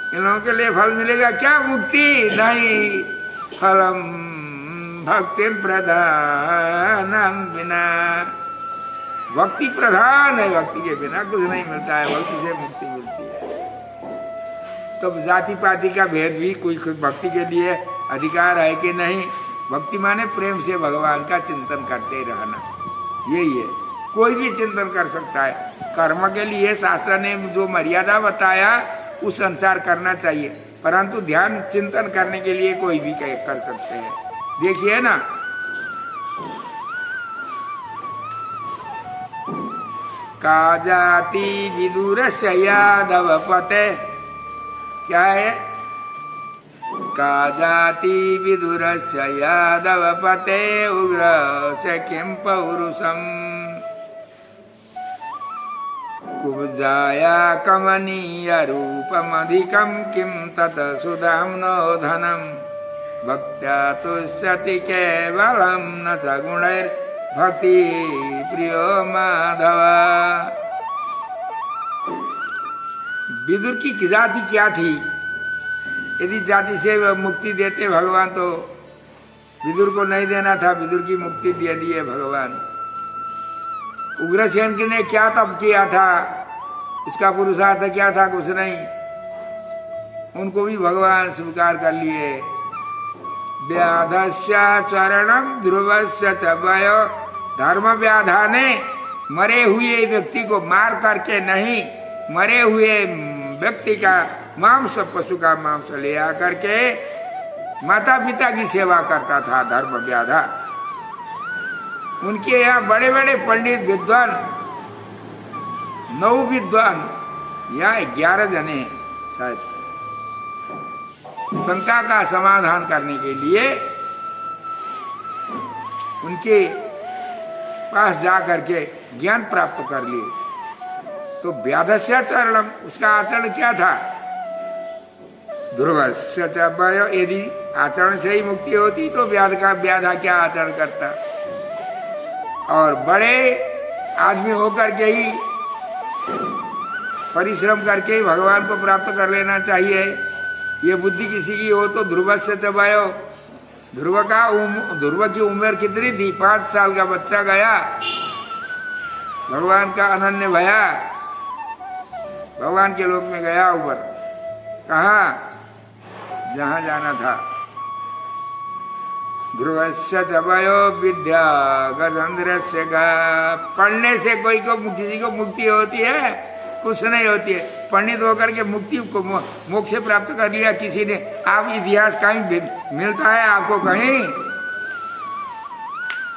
इन लोगों के लिए फल मिलेगा क्या? मुक्ति नहीं। फलम भक्ति प्रधानम बिना, भक्ति प्रधान है, भक्ति के बिना कुछ नहीं मिलता है, भक्ति से मुक्ति मिलती है। तो जाति पाति का भेद भी कोई भक्ति के लिए अधिकार है कि नहीं? भक्ति माने प्रेम से भगवान का चिंतन करते रहना, यही है। कोई भी चिंतन कर सकता है। कर्म के लिए शास्त्र ने जो मर्यादा बताया उस अनुसार करना चाहिए, परंतु ध्यान चिंतन करने के लिए कोई भी कर सकते हैं। देखिए ना, का जाति विदुरस्य यादव पते, क्या है? का जाति विदुरस्य यादव पते उग्र से किम पौरुषम कुब्जाया कमनीय रूपमधिकम किम तत् सुधाम्नो धनम भक्त्या तुष्यति केवलम न च गुणैर भक्ति प्रियो माधव। विदुर की जाति क्या थी? यदि जाति से वह मुक्ति देते भगवान तो विदुर को नहीं देना था, विदुर की मुक्ति दे दी है भगवान। उग्रसेन ने क्या तप किया था? उसका पुरुषार्थ क्या था? कुछ नहीं। उनको भी भगवान स्वीकार कर लिए। व्याधस्य चरणम ध्रुवस्य च वयो, धर्म व्याधा ने मरे हुए व्यक्ति को मार करके नहीं, मरे हुए व्यक्ति का मांस, पशु का मांस ले आकर के माता पिता की सेवा करता था धर्म व्याधा। उनके यहाँ बड़े बड़े पंडित विद्वान, 9 विद्वान, यहाँ 11 जने शायद, शंका का समाधान करने के लिए उनके पास जा करके ज्ञान प्राप्त कर लिए। तो व्याधस्य चरणम, उसका आचरण क्या था? ध्रुवस्य च वयो, यदि आचरण से ही मुक्ति होती तो व्याधा क्या आचरण करता? और बड़े आदमी होकर के ही परिश्रम करके ही भगवान को प्राप्त कर लेना चाहिए। ये बुद्धि किसी की हो तो ध्रुवस्य च वयो, ध्रुव की उम्र कितनी थी? 5 साल का बच्चा गया, भगवान का अनन्य भया, भगवान के लोक में गया ऊपर। कहा? जहां जाना था। ध्रुवस्य च वयो विद्या गजेंद्रस्य गा, पढ़ने से कोई को किसी को मुक्ति होती है? कुछ नहीं होती है। पंडित होकर के मुक्ति को मोक्ष प्राप्त कर लिया किसी ने, आप इतिहास कहीं मिलता है आपको? कहीं।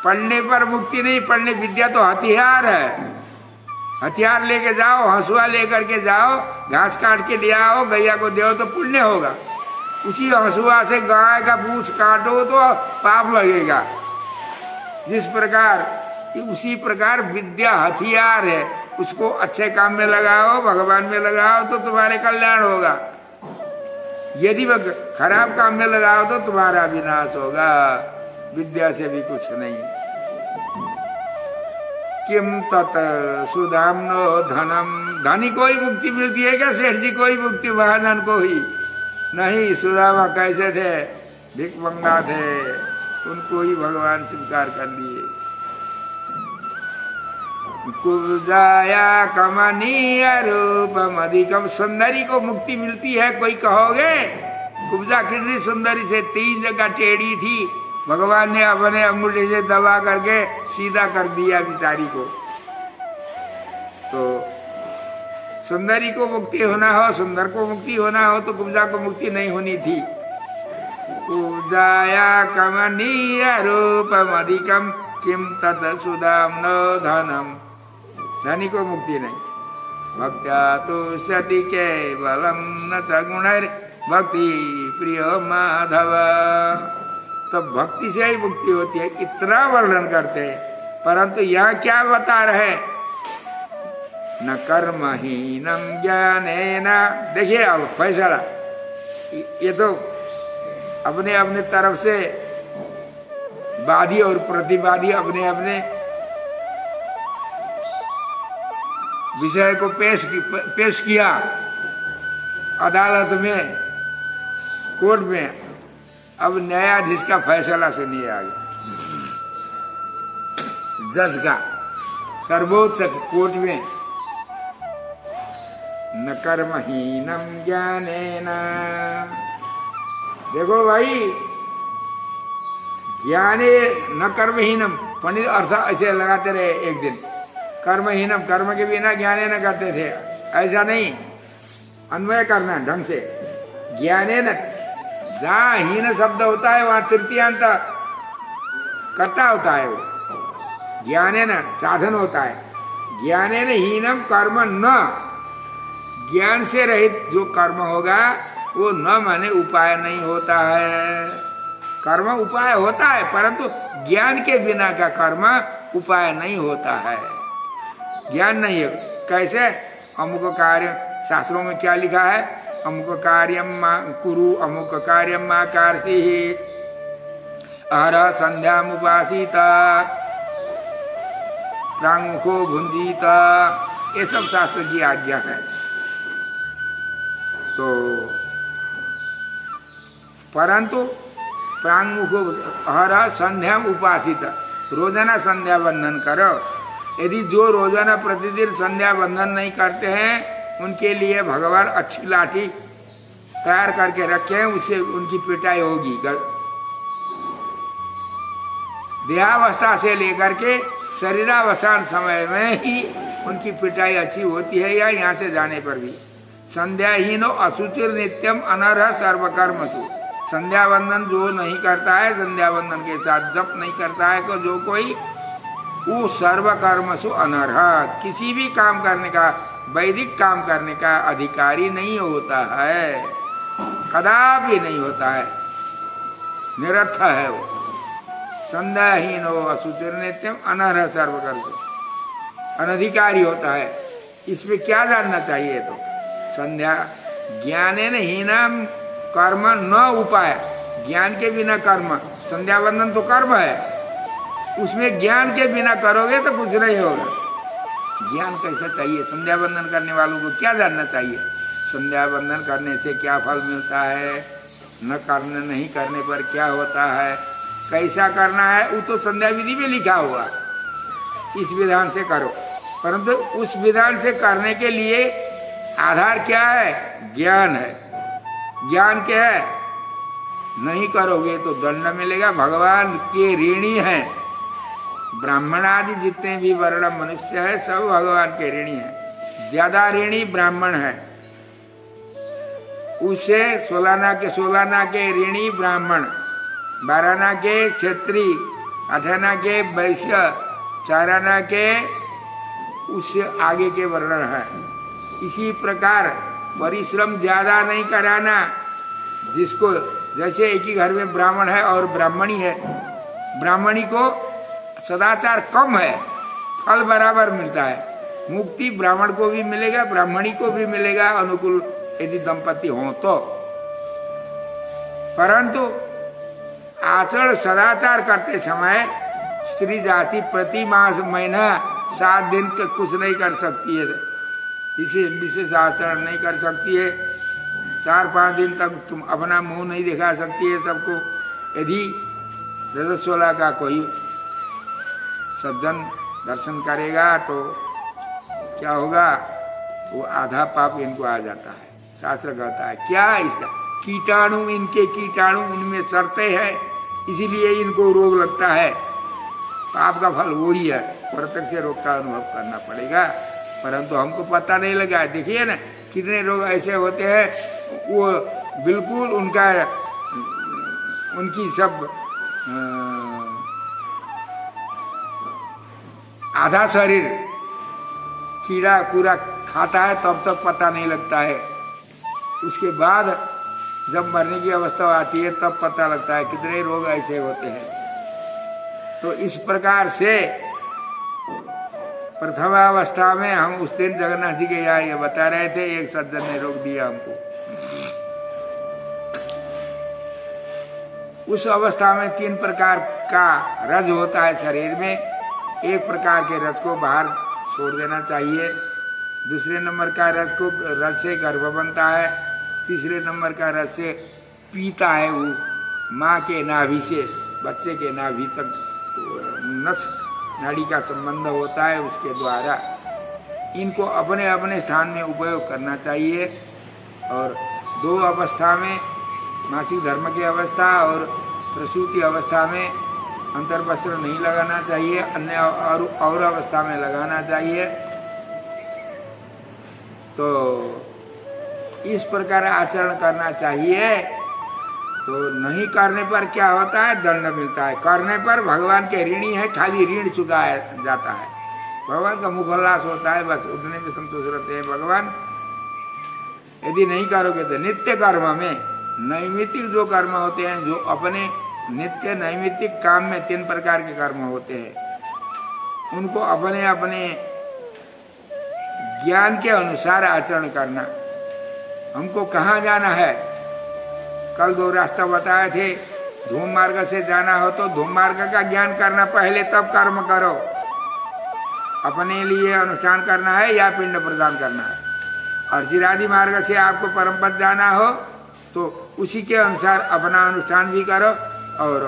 पढ़ने पर मुक्ति नहीं, पढ़ने विद्या तो हथियार है। हथियार लेके जाओ, हंसुआ लेकर के जाओ, घास काट के ले आओ, गैया को दो तो पुण्य होगा। उसी हंसुआ से गाय का पूंछ काटो तो पाप लगेगा। जिस प्रकार, उसी प्रकार विद्या हथियार है, उसको अच्छे काम में लगाओ, भगवान में लगाओ तो तुम्हारे कल्याण होगा। यदि वह खराब काम में लगाओ तो तुम्हारा विनाश होगा। विद्या से भी कुछ नहीं। किम तत् सुधाम्नो धनम, धनी को ही मुक्ति मिलती है क्या? सेठ जी को ही मुक्ति, महाजन को ही नहीं। सुदामा कैसे थे? भिखमंगा थे, उनको ही भगवान स्वीकार कर लिए। कुब्जाया कमनीय रूपम अधिकम, सुंदरी को मुक्ति मिलती है कोई कहोगे? कुब्जा कितनी सुंदरी से 3 जगह टेढ़ी थी, भगवान ने अपने अंगूठे से दबा करके सीधा कर दिया बिचारी को। तो सुंदरी को मुक्ति होना हो, सुंदर को मुक्ति होना हो तो कुब्जा को मुक्ति नहीं होनी थी। कुब्जाया कमनीय रूपम अधिकम किम तत् सुदाम्नो धनम, धनी को मुक्ति नहीं। भक्त्या तो सति केवलम न सगुणैर भक्ति प्रिय माधव, तो भक्ति से ही मुक्ति होती है। इतना वर्णन करते हैं, परंतु यह क्या बता रहे? न कर्महीनम ज्ञानेन। देखिए अब फैसला, ये तो अपने अपने तरफ से वादी और प्रतिवादी अपने अपने विषय को पेश किया अदालत में, कोर्ट में। अब न्यायाधीश का फैसला सुनिए आगे, जज का, सर्वोच्च कोर्ट में। न कर्महीनम ज्ञानेन, देखो भाई, ज्ञाने न कर्महीनम, पंडित अर्थ ऐसे लगाते रहे एक दिन। कर्महीनम, कर्म के बिना ज्ञाने न करते थे, ऐसा नहीं, अन्वय करना ढंग से। ज्ञाने न, जहाँ हीन शब्द होता है वहां तृतीयांत कर्ता होता है, वो ज्ञाने न साधन होता है। ज्ञाने न हीनम कर्म न, ज्ञान से रहित जो कर्म होगा वो न माने उपाय नहीं होता है। कर्म उपाय होता है, परंतु ज्ञान के बिना का कर्म उपाय नहीं होता है। ज्ञान नहीं है। कैसे? अमुक कार्य, शास्त्रों में क्या लिखा है? अमुक कार्यम कुरु, अमुक कार्यम मा कार्षि, अहर संध्याम उपासिता, प्रांगमुखो भुंजीता, ये सब शास्त्र की आज्ञा है। तो परंतु प्रांगमुखो अहर संध्याम उपासिता, रोजाना संध्या बंधन करो। यदि जो रोजाना प्रतिदिन संध्या बंधन नहीं करते हैं, उनके लिए भगवान अच्छी लाठी तैयार करके रखे हैं, उससे उनकी पिटाई होगी। देहावस्था से लेकर के शरीरावसान समय में ही उनकी पिटाई अच्छी होती है, या यहाँ से जाने पर भी। संध्याहीनो असुचिर नित्यम अनर्ह सर्वकर्मसु, संध्या बंधन जो नहीं करता है, संध्या बंधन के साथ जप नहीं करता है, तो जो कोई वो सर्वकर्मसु अनर्ह, किसी भी काम करने का, वैदिक काम करने का अधिकारी नहीं होता है, कदापि नहीं होता है, निरर्थ है वो। संध्याहीनो असुचिर नित्यम अनर्ह सर्वकर्म, अनधिकारी होता है। इसमें क्या जानना चाहिए? तो संध्या ज्ञानेन हीनम कर्म न उपाय, ज्ञान के बिना कर्म, संध्या बंधन तो कर्म है, उसमें ज्ञान के बिना करोगे तो कुछ नहीं होगा। ज्ञान कैसा चाहिए? संध्या बंधन करने वालों को क्या जानना चाहिए? संध्या बंधन करने से क्या फल मिलता है, न करने नहीं करने पर क्या होता है, कैसा करना है, वो तो संध्या विधि में लिखा हुआ, इस विधान से करो। परंतु उस विधान से करने के लिए आधार क्या है? ज्ञान है। ज्ञान क्या है? नहीं करोगे तो दंड मिलेगा। भगवान के ऋणी हैं, ब्राह्मण आदि जितने भी वर्ण मनुष्य है सब भगवान के ऋणी हैं। ज्यादा ऋणी ब्राह्मण है, उससे 16 आना के ऋणी ब्राह्मण, 12 आना के क्षत्रिय, 8 आना के वैश्य, 4 आना के उससे आगे के वर्ण है। इसी प्रकार परिश्रम ज्यादा नहीं कराना। जिसको जैसे एक ही घर में ब्राह्मण है और ब्राह्मणी है, ब्राह्मणी को सदाचार कम है, फल बराबर मिलता है, मुक्ति ब्राह्मण को भी मिलेगा, ब्राह्मणी को भी मिलेगा, अनुकूल यदि दंपति हो तो। परंतु आचरण सदाचार करते समय स्त्री जाति प्रति मास महीना 7 दिन के कुछ नहीं कर सकती है, इसे विशेष आचरण नहीं कर सकती है। 4-5 दिन तक तुम अपना मुंह नहीं दिखा सकती है सबको। यदि रजस्वला का कोई सज्जन दर्शन करेगा तो क्या होगा, वो आधा पाप इनको आ जाता है। शास्त्र कहता है क्या इसका, कीटाणु इनके कीटाणु उनमें चरते हैं, इसीलिए इनको रोग लगता है। पाप का फल वही है, प्रत्यक्ष रोग का अनुभव करना पड़ेगा, परंतु हमको पता नहीं लगा। देखिए ना कितने रोग ऐसे होते हैं, वो बिल्कुल उनकी सब आधा शरीर कीड़ा पूरा खाता है, तब तक पता नहीं लगता है। उसके बाद जब मरने की अवस्था आती है तब पता लगता है। कितने रोग ऐसे होते हैं। तो इस प्रकार से प्रथमावस्था में हम उस दिन जगन्नाथ जी के यहाँ ये बता रहे थे, एक सज्जन ने रोक दिया हमको। उस अवस्था में 3 प्रकार का रज होता है शरीर में। एक प्रकार के रज को बाहर छोड़ देना चाहिए, दूसरे नंबर का रज से गर्भ बनता है, तीसरे नंबर का रज से पीता है वो माँ के नाभि से बच्चे के नाभि तक नस नाड़ी का संबंध होता है, उसके द्वारा इनको अपने अपने स्थान में उपयोग करना चाहिए। और 2 अवस्था में, मासिक धर्म की अवस्था और प्रसूति अवस्था में अंतर वस्त्र नहीं लगाना चाहिए, अन्य और अवस्था में लगाना चाहिए। तो इस प्रकार आचरण करना चाहिए। तो नहीं करने पर क्या होता है, दंड मिलता है। करने पर भगवान के ऋणी है, खाली ऋण चुकाया जाता है। भगवान का मुखोल्लास होता है, बस उतने में संतोष रहते हैं भगवान। यदि नहीं करोगे तो नित्य कर्म में, नैमित्तिक जो कर्म होते हैं, जो अपने नित्य नैमित्तिक काम में 3 प्रकार के कर्म होते हैं, उनको अपने अपने ज्ञान के अनुसार आचरण करना। हमको कहाँ जाना है, कल 2 रास्ता बताए थे। धूम मार्ग से जाना हो तो धूम मार्ग का ज्ञान करना पहले, तब कर्म करो। अपने लिए अनुष्ठान करना है या पिंड प्रदान करना है। और जिरादि मार्ग से आपको परम पद जाना हो तो उसी के अनुसार अपना अनुष्ठान भी करो और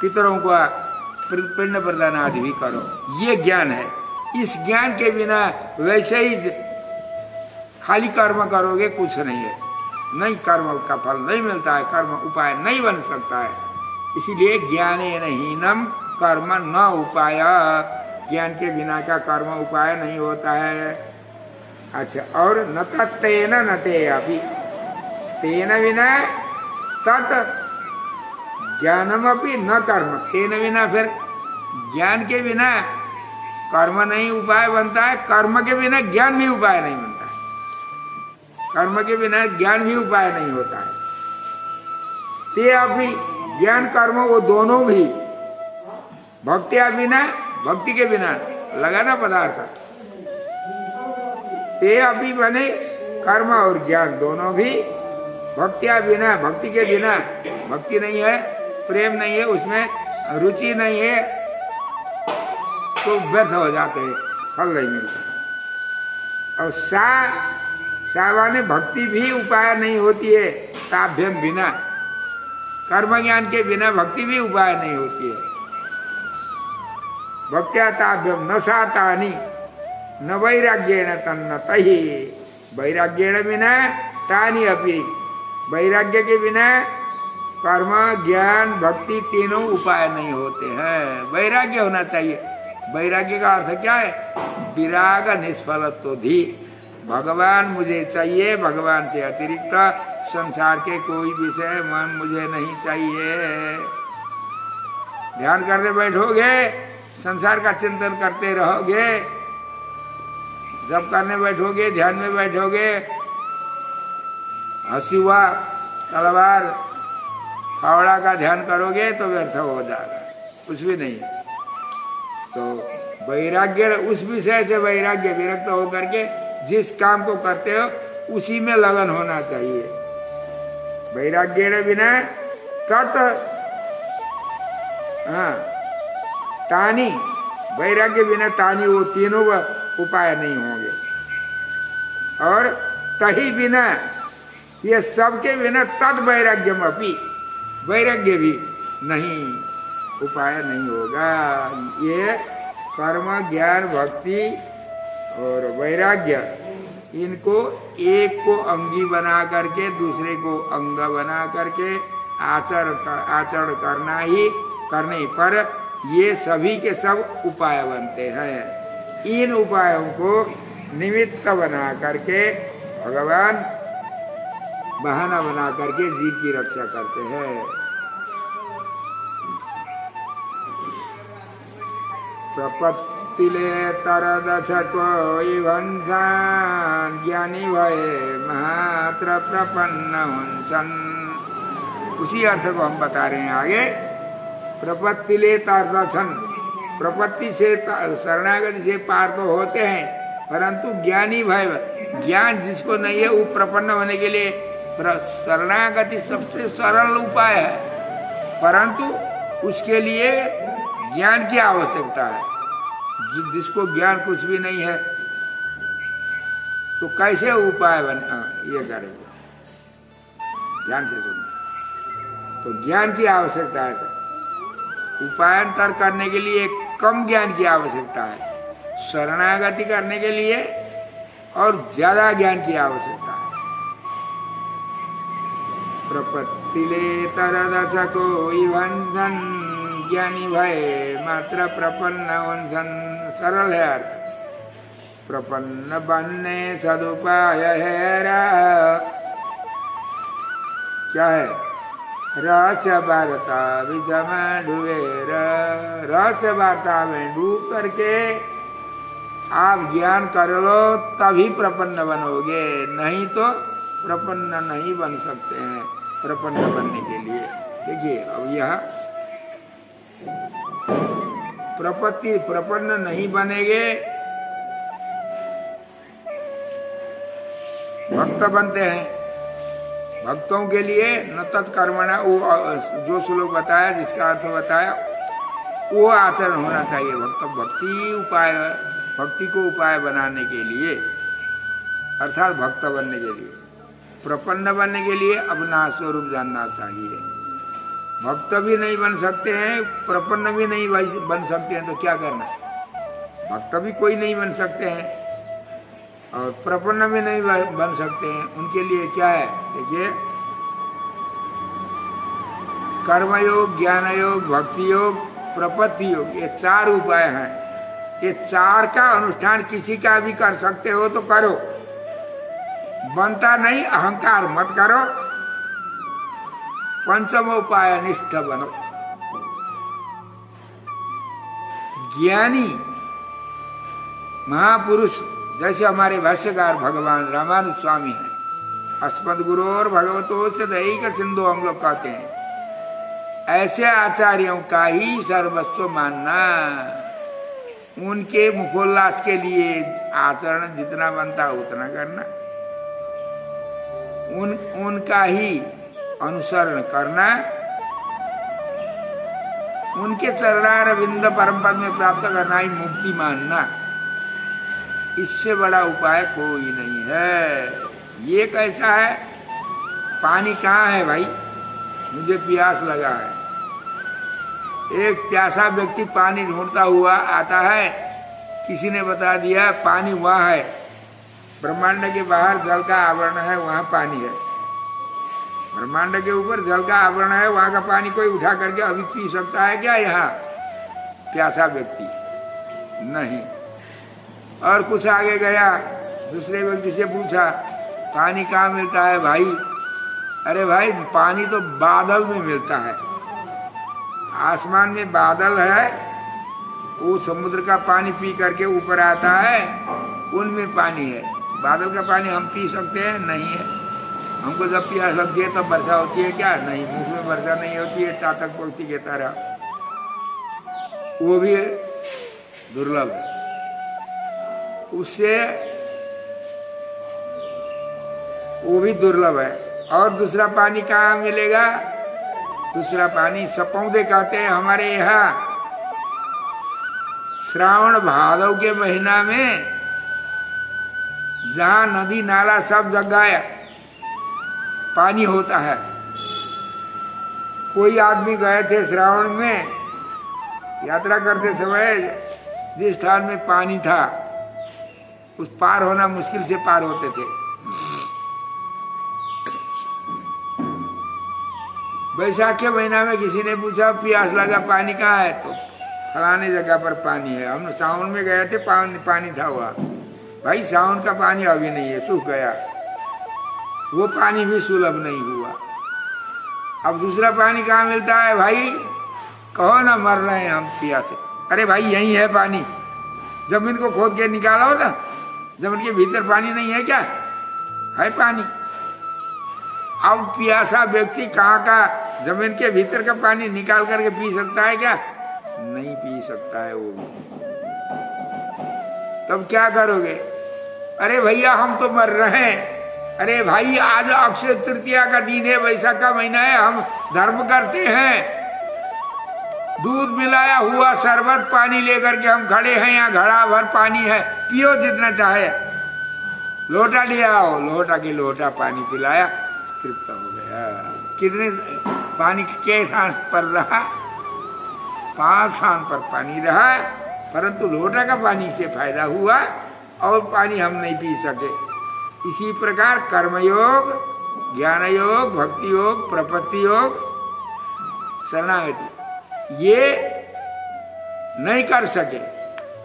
पितरों को पिंड प्रदान आदि भी करो। ये ज्ञान है। इस ज्ञान के बिना वैसे ही खाली कर्म करोगे कुछ नहीं है, नहीं कर्म का फल नहीं मिलता है, कर्म उपाय नहीं बन सकता है। इसीलिए ज्ञानेन हीनम कर्म न उपाय, ज्ञान के बिना का कर्म उपाय नहीं होता है। अच्छा, और न तत्तेन न ते अपि, तेन विना तत् ज्ञानमपि न कर्म, तेन बिना फिर ज्ञान के बिना कर्म नहीं उपाय बनता है, कर्म के बिना ज्ञान भी उपाय नहीं बनता है, कर्म के बिना ज्ञान भी उपाय नहीं होता है। ते अभी ज्ञान कर्म वो दोनों भी, भक्ति बिना, भक्ति के बिना लगाना पदार्थ, ते अभी बने कर्म और ज्ञान दोनों भी, भक्तिया बिना, भक्ति के बिना, भक्ति नहीं है, प्रेम नहीं है, उसमें रुचि नहीं है, तो व्यर्थ हो जाते हैं, फल नहीं मिलता। और सावाने भक्ति भी उपाय नहीं होती है, ताभ्यम बिना, कर्म ज्ञान के बिना भक्ति भी उपाय नहीं होती है। भक्त्या ताभ्यम न सातानी न वैराग्येण तन्न तहि, वैराग्येण बिना तानी अपि, वैराग्य के बिना कर्म ज्ञान भक्ति तीनों उपाय नहीं होते हैं। वैराग्य होना चाहिए। वैराग्य का अर्थ क्या है, विराग निष्फलत्वधि, भगवान मुझे चाहिए, भगवान से अतिरिक्त संसार के कोई विषय मन मुझे नहीं चाहिए। ध्यान करने बैठोगे, संसार का चिंतन करते रहोगे, जब करने बैठोगे, ध्यान में बैठोगे, हंसुआ तलवार फावड़ा का ध्यान करोगे तो व्यर्थ हो जाएगा, कुछ भी नहीं। तो वैराग्य उस विषय से वैराग्य, विरक्त होकर के जिस काम को करते हो उसी में लगन होना चाहिए। वैराग्य बिना तत् तानी, वैराग्य बिना तानी, वो तीनों उपाय नहीं होंगे। और तही बिना, ये सबके बिना तद वैराग्यम अपि, वैराग्य भी नहीं, उपाय नहीं होगा। ये कर्म, ज्ञान, भक्ति और वैराग्य, इनको एक को अंगी बना करके दूसरे को अंग बना करके आचरण करना ही करने पर ये सभी के सब उपाय बनते हैं। इन उपायों को निमित्त बना करके भगवान बहाना बना करके जीव की रक्षा करते हैं। प्रपत्तिले तरदछ कोई वंशान, ज्ञानी भये मात्र प्रपन्न हुंसन। उसी अर्थ को हम बता रहे हैं आगे। प्रपत्तिले तरदछन, प्रपत्ति से शरणागति से पार तो होते हैं, परंतु ज्ञानी भय, ज्ञान जिसको नहीं है वो प्रपन्न होने के लिए शरणागति सबसे सरल उपाय है, परंतु उसके लिए ज्ञान की आवश्यकता है। जिसको ज्ञान कुछ भी नहीं है तो कैसे उपाय ये करेंगे? ध्यान से सुनना। तो ज्ञान की आवश्यकता है सर। उपायांतर करने के लिए कम ज्ञान की आवश्यकता है, शरणागति करने के लिए और ज्यादा ज्ञान की आवश्यकता है। प्रपत्तिले तरदछ कोई वंशन, ज्ञानी भय मात्र प्रपन्न वंशन। सरल है अर्थ। प्रपन्न बनने सदुपाय है क्या है? रस वार्ता विषम डूबे, रस वार्ता में डूब करके आप ज्ञान कर लो तभी प्रपन्न बनोगे, नहीं तो प्रपन्न नहीं बन सकते हैं। प्रपन्न बनने के लिए देखिए, अब यह प्रपत्ति प्रपन्न नहीं बनेंगे, भक्त बनते हैं। भक्तों के लिए न तत्कर्मणा, वो जो श्लोक बताया, जिसका अर्थ बताया, वो आचरण होना चाहिए। भक्ति उपाय, भक्ति को उपाय बनाने के लिए, अर्थात भक्त बनने के लिए, प्रपन्न बनने के लिए अपना स्वरूप जानना चाहिए। भक्त भी नहीं बन सकते हैं, प्रपन्न भी नहीं बन सकते हैं, तो क्या करना? भक्त भी कोई नहीं बन सकते हैं और प्रपन्न भी नहीं बन सकते हैं। उनके लिए क्या है? देखिए, कर्मयोग, ज्ञान योग, भक्ति योग, प्रपत्ति योग, ये चार उपाय हैं। ये चार का अनुष्ठान किसी का भी कर सकते हो तो करो, बनता नहीं अहंकार मत करो, पंचम उपाय निष्ठ बनो। ज्ञानी महापुरुष जैसे हमारे भाष्यकार भगवान रामानुज स्वामी हैं, अस्मद गुरु और भगवतो से दैहिक सिंधु हम लोग कहते हैं, ऐसे आचार्यों का ही सर्वस्व मानना, उनके मुखोल्लास के लिए आचरण जितना बनता है उतना करना, उनका ही अनुसरण करना, उनके चरणारविंद परम पद में प्राप्त करना ही मुक्ति मानना। इससे बड़ा उपाय कोई नहीं है। ये कैसा है? पानी कहाँ है भाई? मुझे प्यास लगा है। एक प्यासा व्यक्ति पानी ढूंढता हुआ आता है, किसी ने बता दिया पानी वहाँ है, ब्रह्मांड के बाहर जल का आवरण है, वहाँ पानी है। ब्रह्मांड के ऊपर जल का आवरण है, वहाँ का पानी कोई उठा करके अभी पी सकता है क्या? यहाँ प्यासा व्यक्ति नहीं। और कुछ आगे गया, दूसरे व्यक्ति से पूछा पानी कहाँ मिलता है भाई? अरे भाई, पानी तो बादल में मिलता है, आसमान में बादल है, वो समुद्र का पानी पी करके ऊपर आता है, उनमें पानी है। बादल का पानी हम पी सकते हैं? नहीं है। हमको जब प्यास लगती है तब वर्षा होती है क्या? नहीं, मुख में वर्षा नहीं होती है, चातक पक्षी की तरह। वो भी दुर्लभ है। उससे वो भी दुर्लभ है। और दूसरा पानी कहाँ मिलेगा? दूसरा पानी सपौदे कहते हैं हमारे यहाँ। श्रावण भादव के महीना में जहाँ नदी नाला सब जगह पानी होता है। कोई आदमी गए थे श्रावण में यात्रा करते समय, जिस स्थान में पानी था उस पार होना मुश्किल से पार होते थे। वैशाख के महीना में किसी ने पूछा प्यास लगा, पानी कहाँ है? तो फलाने जगह पर पानी है। हम सावन में गए थे, पानी था हुआ। भाई सावन का पानी अभी नहीं है, सूख गया। वो पानी भी सुलभ नहीं हुआ। अब दूसरा पानी कहाँ मिलता है भाई? कहो ना मर रहे हैं हम प्यासे। अरे भाई यही है पानी, जमीन को खोद के निकालो ना, जमीन के भीतर पानी नहीं है क्या? है पानी। अब प्यासा व्यक्ति कहाँ का जमीन के भीतर का पानी निकाल करके पी सकता है क्या? नहीं पी सकता है वो भी। तब क्या करोगे? अरे भैया हम तो मर रहे हैं। अरे भाई आज अक्षय तृतीया का दिन है, वैशाख का महीना है, हम धर्म करते हैं। दूध मिलाया हुआ शरबत पानी लेकर के हम खड़े हैं, यहाँ घड़ा भर पानी है, पियो जितना चाहे। लोटा लिया आओ, लोटा की लोटा पानी पिलाया, तृप्त हो गया। कितने पानी के सांस पर रहा? 5 स्थान पर पानी रहा, परंतु लोटा का पानी से फायदा हुआ और पानी हम नहीं पी सके। इसी प्रकार कर्मयोग, ज्ञान योग, भक्ति योग, प्रपत्ति योग, शरणागति ये नहीं कर सके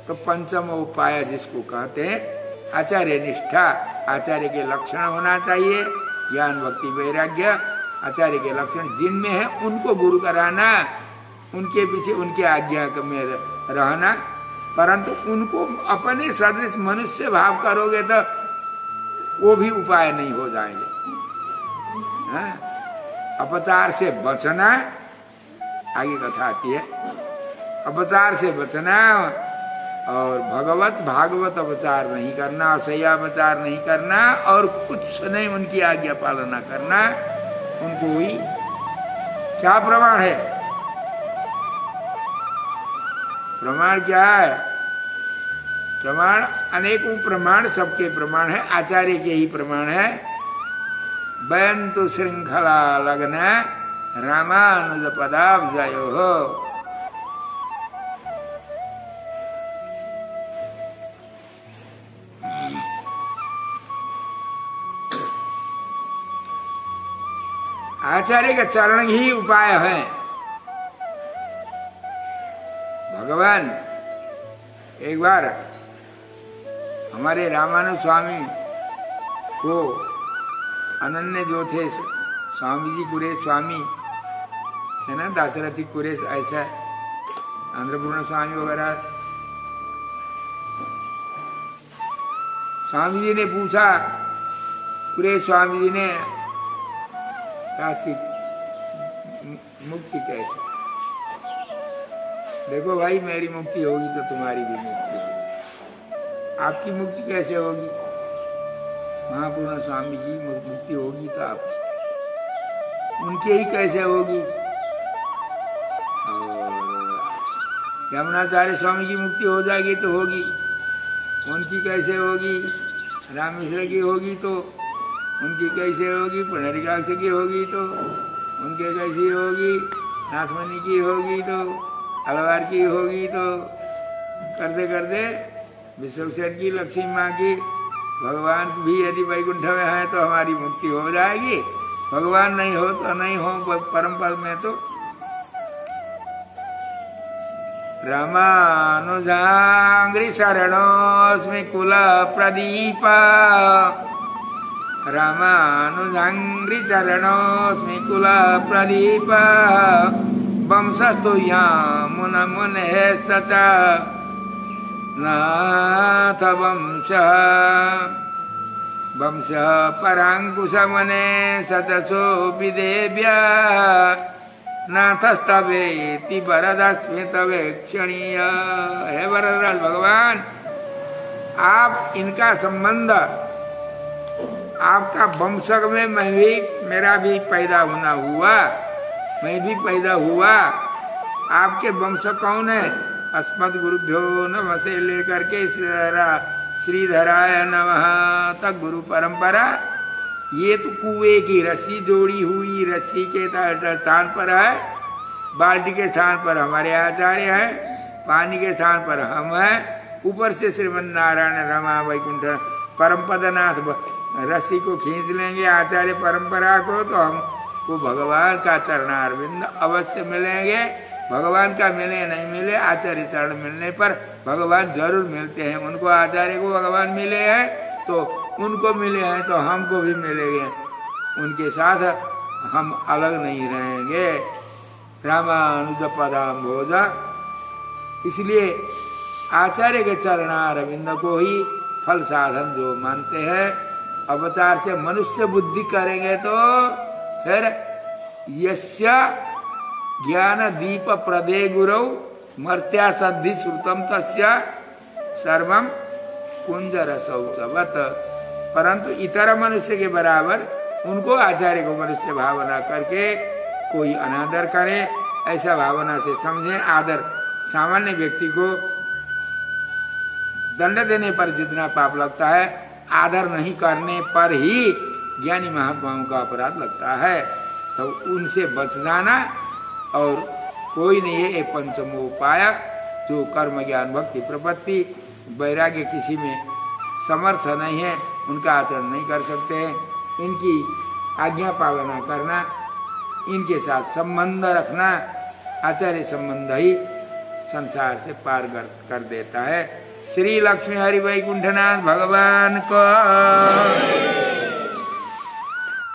तो पंचम उपाय जिसको कहते हैं आचार्य निष्ठा। आचार्य के लक्षण होना चाहिए, ज्ञान भक्ति वैराग्य आचार्य के लक्षण जिनमें है उनको गुरु कराना, उनके पीछे उनके आज्ञा में रहना। परंतु उनको अपने सदृश मनुष्य भाव करोगे तो वो भी उपाय नहीं हो जाएंगे। अपचार से बचना, आगे कथा आती है, अपचार से बचना और भगवत भागवत अपचार नहीं करना, असह्यापचार नहीं करना और कुछ नहीं उनकी आज्ञा पालना करना। उनको ही क्या प्रमाण है? प्रमाण क्या है? प्रमाण अनेकों प्रमाण, सबके प्रमाण है, आचार्य के ही प्रमाण है। बयंतु श्रृंखला लग्न रामानुज पदाब्जयो हो। आचार्य का चरण ही उपाय है। भगवान एक बार हमारे रामानुज स्वामी को अनन्य जो थे स्वामी जी कुरेश स्वामी है ना, दाशरथी कुरेश, ऐसा आंध्रपूर्ण स्वामी वगैरह, स्वामी जी ने पूछा, कुरेश स्वामी जी ने की मुक्ति कैसे? देखो भाई मेरी मुक्ति होगी तो तुम्हारी भी मुक्ति होगी। आपकी मुक्ति कैसे होगी? महापूर्ण स्वामी जी मुक्ति होगी तो आपकी, उनके ही कैसे होगी? और यमुनाचार्य स्वामी की मुक्ति हो जाएगी तो होगी, उनकी कैसे होगी? राम मिश्र की होगी तो उनकी कैसे होगी? पुनरिकाक्ष की होगी तो उनके कैसी होगी? नाथमणि की होगी तो, अलवार की होगी तो, करते करते विश्वक्षर की, लक्ष्मी माँ की, भगवान भी यदि वैकुंठ में है तो हमारी मुक्ति हो जाएगी। भगवान नहीं हो तो नहीं हो, परम पद में तो रामानुजांग्रि शरणोस्मि कुल प्रदीप, रामानुजांग्रि चरणोस्मि कुल प्रदीप, वंशस्तु यामुन मुनेः सच नाथ वंशः, वंशः परांकुशमुने सचसोऽपि देव्या नाथस्तवेति वरदस्मित वेक्षणीय। हे वरदराज भगवान, आप इनका संबंध, आपका वंशक में मेरा भी पैदा होना हुआ, मैं भी पैदा हुआ। आपके वंश कौन है? अस्मद गुरुभ्यो नमः से लेकर के श्रीधराय नमः तक गुरु परंपरा। ये तो कुएं की रस्सी जोड़ी हुई, रस्सी के स्थान पर है, बाल्टी के स्थान पर हमारे आचार्य हैं, पानी के स्थान पर हम हैं, ऊपर से श्रीमन नारायण रमा वैकुंठ परमपदनाथ रस्सी को खींच लेंगे आचार्य परंपरा को, तो हमको भगवान का चरणारविंद अवश्य मिलेंगे। भगवान का मिले नहीं मिले, आचार्य चरण मिलने पर भगवान जरूर मिलते हैं। उनको आचार्य को भगवान मिले हैं तो उनको मिले हैं तो हमको भी मिलेंगे, उनके साथ हम अलग नहीं रहेंगे। रामानुज पदाम्भोज। इसलिए आचार्य के चरणारविंद को ही फल साधन जो मानते हैं, अवतार से मनुष्य बुद्धि करेंगे तो फिर यस्य ज्ञान दीप प्रदे गुरौ मर्त्या सद्धि श्रुतम तस्य सर्वम कुंज रसौचवत। परंतु इतर मनुष्य के बराबर उनको आचार्य को मनुष्य भावना करके कोई अनादर करे, ऐसा भावना से समझे। आदर सामान्य व्यक्ति को दंड देने पर जितना पाप लगता है, आदर नहीं करने पर ही ज्ञानी महात्माओं का अपराध लगता है। तो उनसे बच जाना और कोई नहीं है। ये पंचमोपाय जो कर्म ज्ञान भक्ति प्रपत्ति वैराग्य किसी में समर्थ नहीं है, उनका आचरण नहीं कर सकते हैं। इनकी आज्ञा पालना करना, इनके साथ संबंध रखना, आचार्य संबंध ही संसार से पार कर देता है। श्री लक्ष्मी हरि वैकुंठनाथ भगवान को